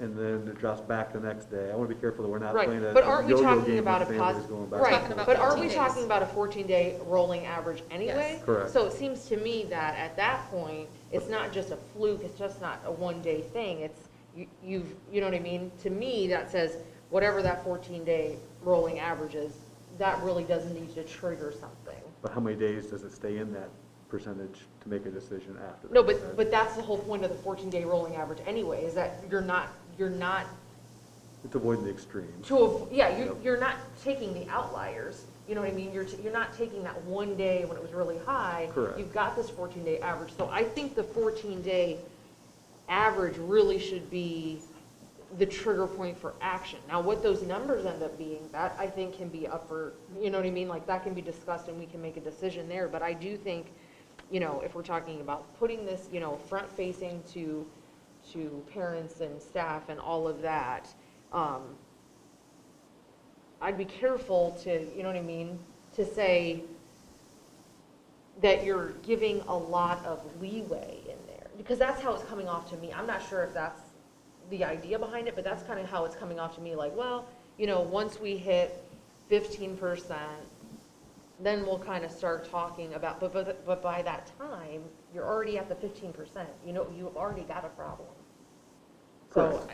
and then it drops back the next day, I want to be careful that we're not playing a Right, but aren't we yo-yo talking game about a with families going back. right, Talking about but aren't 14 we days. talking about a 14-day rolling average anyway? Yes. Correct. So it seems to me that at that point, it's not just a fluke, it's just not a one-day thing, it's, you know what I mean? To me, that says, whatever that 14-day rolling average is, that really doesn't need to trigger something. But how many days does it stay in that percentage to make a decision after that? No, but that's the whole point of the 14-day rolling average anyway, is that you're not It's avoiding the extremes. you're not taking the outliers, you know what I mean? You're not taking that one day when it was really high. Correct. You've got this 14-day average. So I think the 14-day average really should be the trigger point for action. Now, what those numbers end up being, that I think can be up for, you know what I mean? That can be discussed and we can make a decision there. But I do think, if we're talking about putting this, front-facing to parents and staff and all of that, I'd be careful to, to say that you're giving a lot of leeway in there, because that's how it's coming off to me. I'm not sure if that's the idea behind it, but that's kind of how it's coming off to me, once we hit 15%, then we'll kind of start talking about, but by that time, you're already at the 15%, you've already got a problem. So,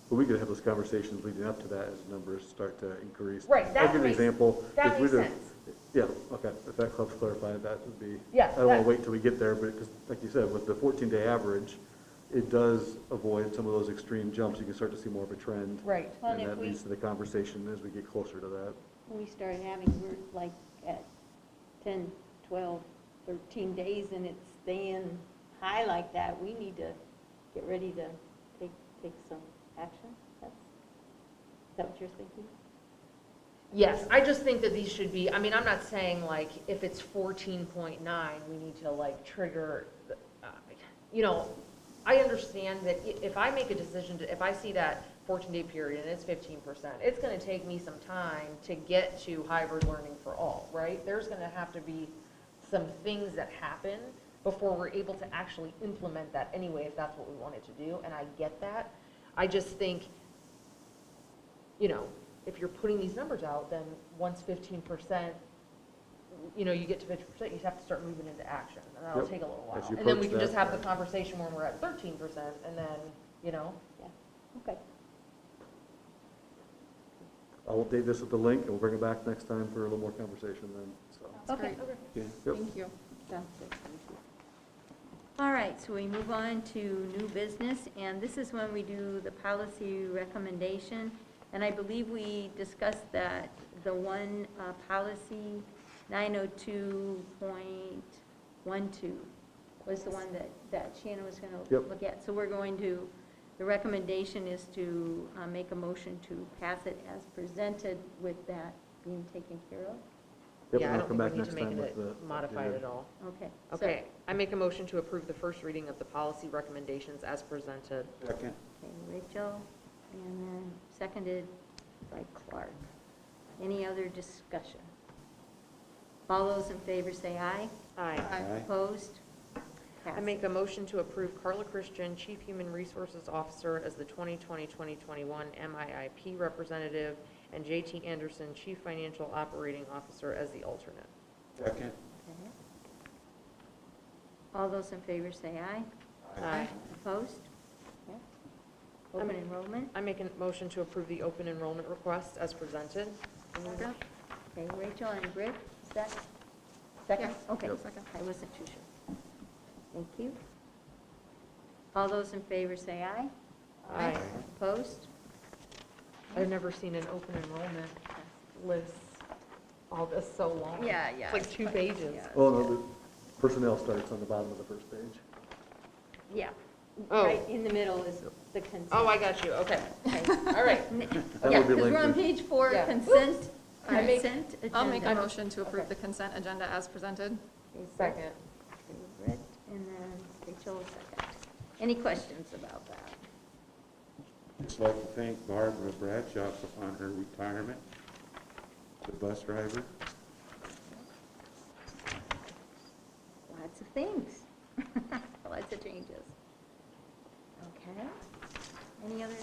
But we could have those conversations leading up to that as numbers start to increase. Right, I'll that give you an makes- example. that If makes we'd have- sense. Yeah, okay, if that helps clarify, that would be, Yeah, I don't want that- to wait till we get there, but because, like you said, with the 14-day average, it does avoid some of those extreme jumps. You can start to see more of a trend. Right. Well, And and that if we- leads to the conversation as we get closer to that. When we started having, we're at 10, 12, 13 days, and it's staying high like that, we need to get ready to take some action. Is that what you're thinking? Yes, I just think that these should be, I'm not saying if it's 14.9, we need to trigger, I understand that if I make a decision, if I see that 14-day period and it's 15%, it's going to take me some time to get to hybrid learning for all, right? There's going to have to be some things that happen before we're able to actually implement that anyway, if that's what we wanted to do, and I get that. I just think, you know, if you're putting these numbers out, then once 15%, you know, you get to 50%, you have to start moving into action, and that'll Yep. take a little As while. you And then we approach can just that, have the conversation when we're at 13%, and then, you know. Okay. I'll update this with the link, and we'll bring it back next time for a little more conversation then, so. That's Okay. great. Yep. Thank you. Sounds good, thank you. All right, so we move on to new business, and this is when we do the policy recommendation. And I believe we discussed that the one policy, 902.12, was the one that Shannon was going to Yep. look at. So we're going to, the recommendation is to make a motion to pass it as presented with that being taken care of. Yep, Yeah, I and I'll don't come think back we need next to make time with it the. modified at all. Okay. so- Okay, I make a motion to approve the first reading of the policy recommendations as presented. Second. Okay, Rachel, and then seconded by Clark. Any other discussion? All those in favor say aye. Aye. Aye. Opposed? I make a motion to approve Carla Christian, Chief Human Resources Officer, as the 2020-2021 MIIP representative, and JT Anderson, Chief Financial Operating Officer, as the alternate. Second. Okay. All those in favor say aye. Aye. Opposed? Okay. Open enrollment. I make a motion to approve the open enrollment request as presented. Okay, Rachel and Britt, is that second? Yeah, Okay, second. I wasn't too sure. Thank you. All those in favor say aye. Aye. Opposed? I've never seen an open enrollment list all this so long. Yeah. It's like 2 pages. Yeah. Oh, no, the personnel starts on the bottom of the first page. Yeah. Oh. Right in the middle is the consent. Oh, I got you, okay. Okay. All right. That Yeah, would be because we're on lengthy. page 4, Yeah. consent I make- agenda. I'll make a motion to approve the consent agenda as presented. Okay, Second. okay, Britt, and then Rachel, second. Any questions about that? Just like to thank Barbara Bradshaw upon her retirement, the bus driver. Lots of things. Lots of changes. Okay. Any other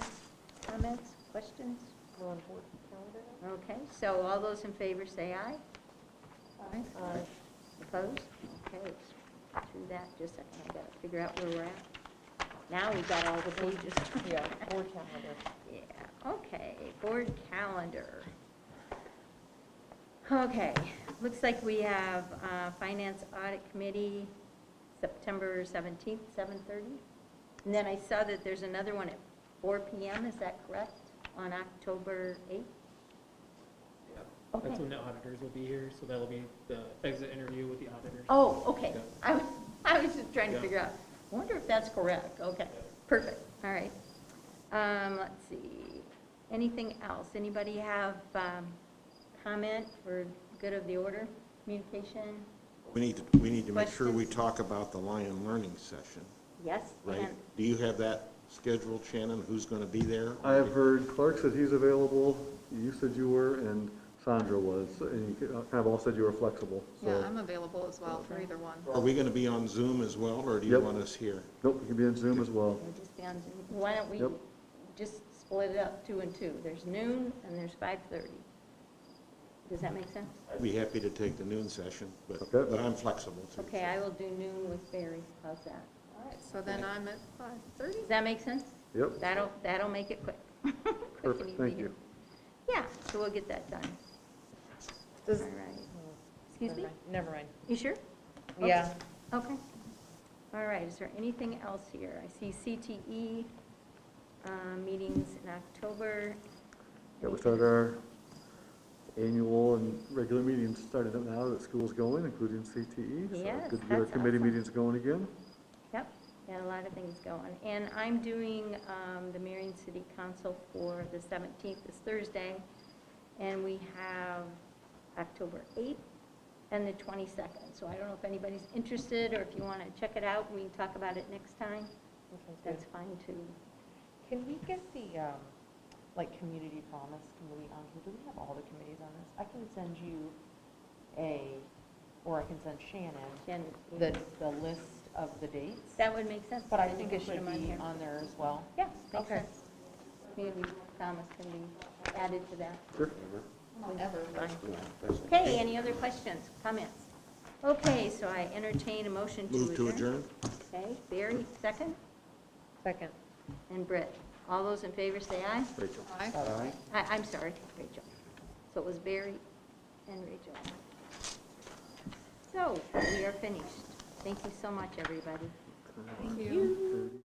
comments, questions? We're on board calendar now? Okay, so all those in favor say aye. Aye. Opposed? Okay, let's through that, just a second, I gotta figure out where we're at. Now we've got all the pages. Yeah, board calendar. Yeah, okay, board calendar. Okay, looks like we have Finance Audit Committee, September 17th, 7:30. And then I saw that there's another one at 4 PM, is that correct? On October 8th? That's Okay. when the auditors will be here, so that'll be the exit interview with the auditors. Oh, okay. Yeah. I was just trying to Yeah. figure out, I wonder if that's correct. Okay, perfect, all right. Let's see, anything else? Anybody have comment for good of the order, communication? We need to make sure we Questions? talk about the Lion Learning Session, Yes? right? and- Do you have that scheduled, Shannon? Who's going to be there? I have heard Clark said he's available, you said you were, and Sandra was, and you kind of all said you were flexible, Yeah, so. I'm available as well for either one. Are we going to be on Zoom as well, or do you Yep. want us here? Nope, you can be on Zoom as well. We'll just be on Zoom. Why don't we Yep. just split it up 2 and 2? There's noon and there's 5:30. Does that make sense? I'd be happy to take the noon session, but Okay. I'm flexible too. Okay, I will do noon with Barry. How's that? All right, so then I'm at 5:30. Does that make sense? Yep, That'll make it quick. Quick and perfect, easy thank here. you. Yeah, so we'll get that done. All Does, right. Excuse me? Never mind. You sure? Yeah. Okay. All right, is there anything else here? I see CTE meetings in October. Yeah, we started our annual and regular meetings started up now that school's going, including CTE. So Yes, good to get our that's committee awesome. meetings going again. Yep, got a lot of things going. And I'm doing the Marion City Council for the 17th, this Thursday, and we have October 8th and the 22nd. So I don't know if anybody's interested, or if you want to check it out, we can talk about it next time. That's fine, too. Can we get the, like, community promise committee on here? Do we have all the committees on this? I can send you a or I can send Shannon Jen, the list of the dates. that would make sense. But I Then you think can it put should them on be here. on there as well. Yeah, makes Okay. sense. Community comments can be added to that. Sure. Whenever. That's- Okay, any other questions, comments? Okay, so I entertain a motion to adjourn. Move to adjourn? Okay, Barry, second, Second. and Britt. All those in favor say aye. Rachel. Aye. I'm sorry, Rachel. So it was Barry and Rachel. So, we are finished. Thank you so much, everybody. Thank you.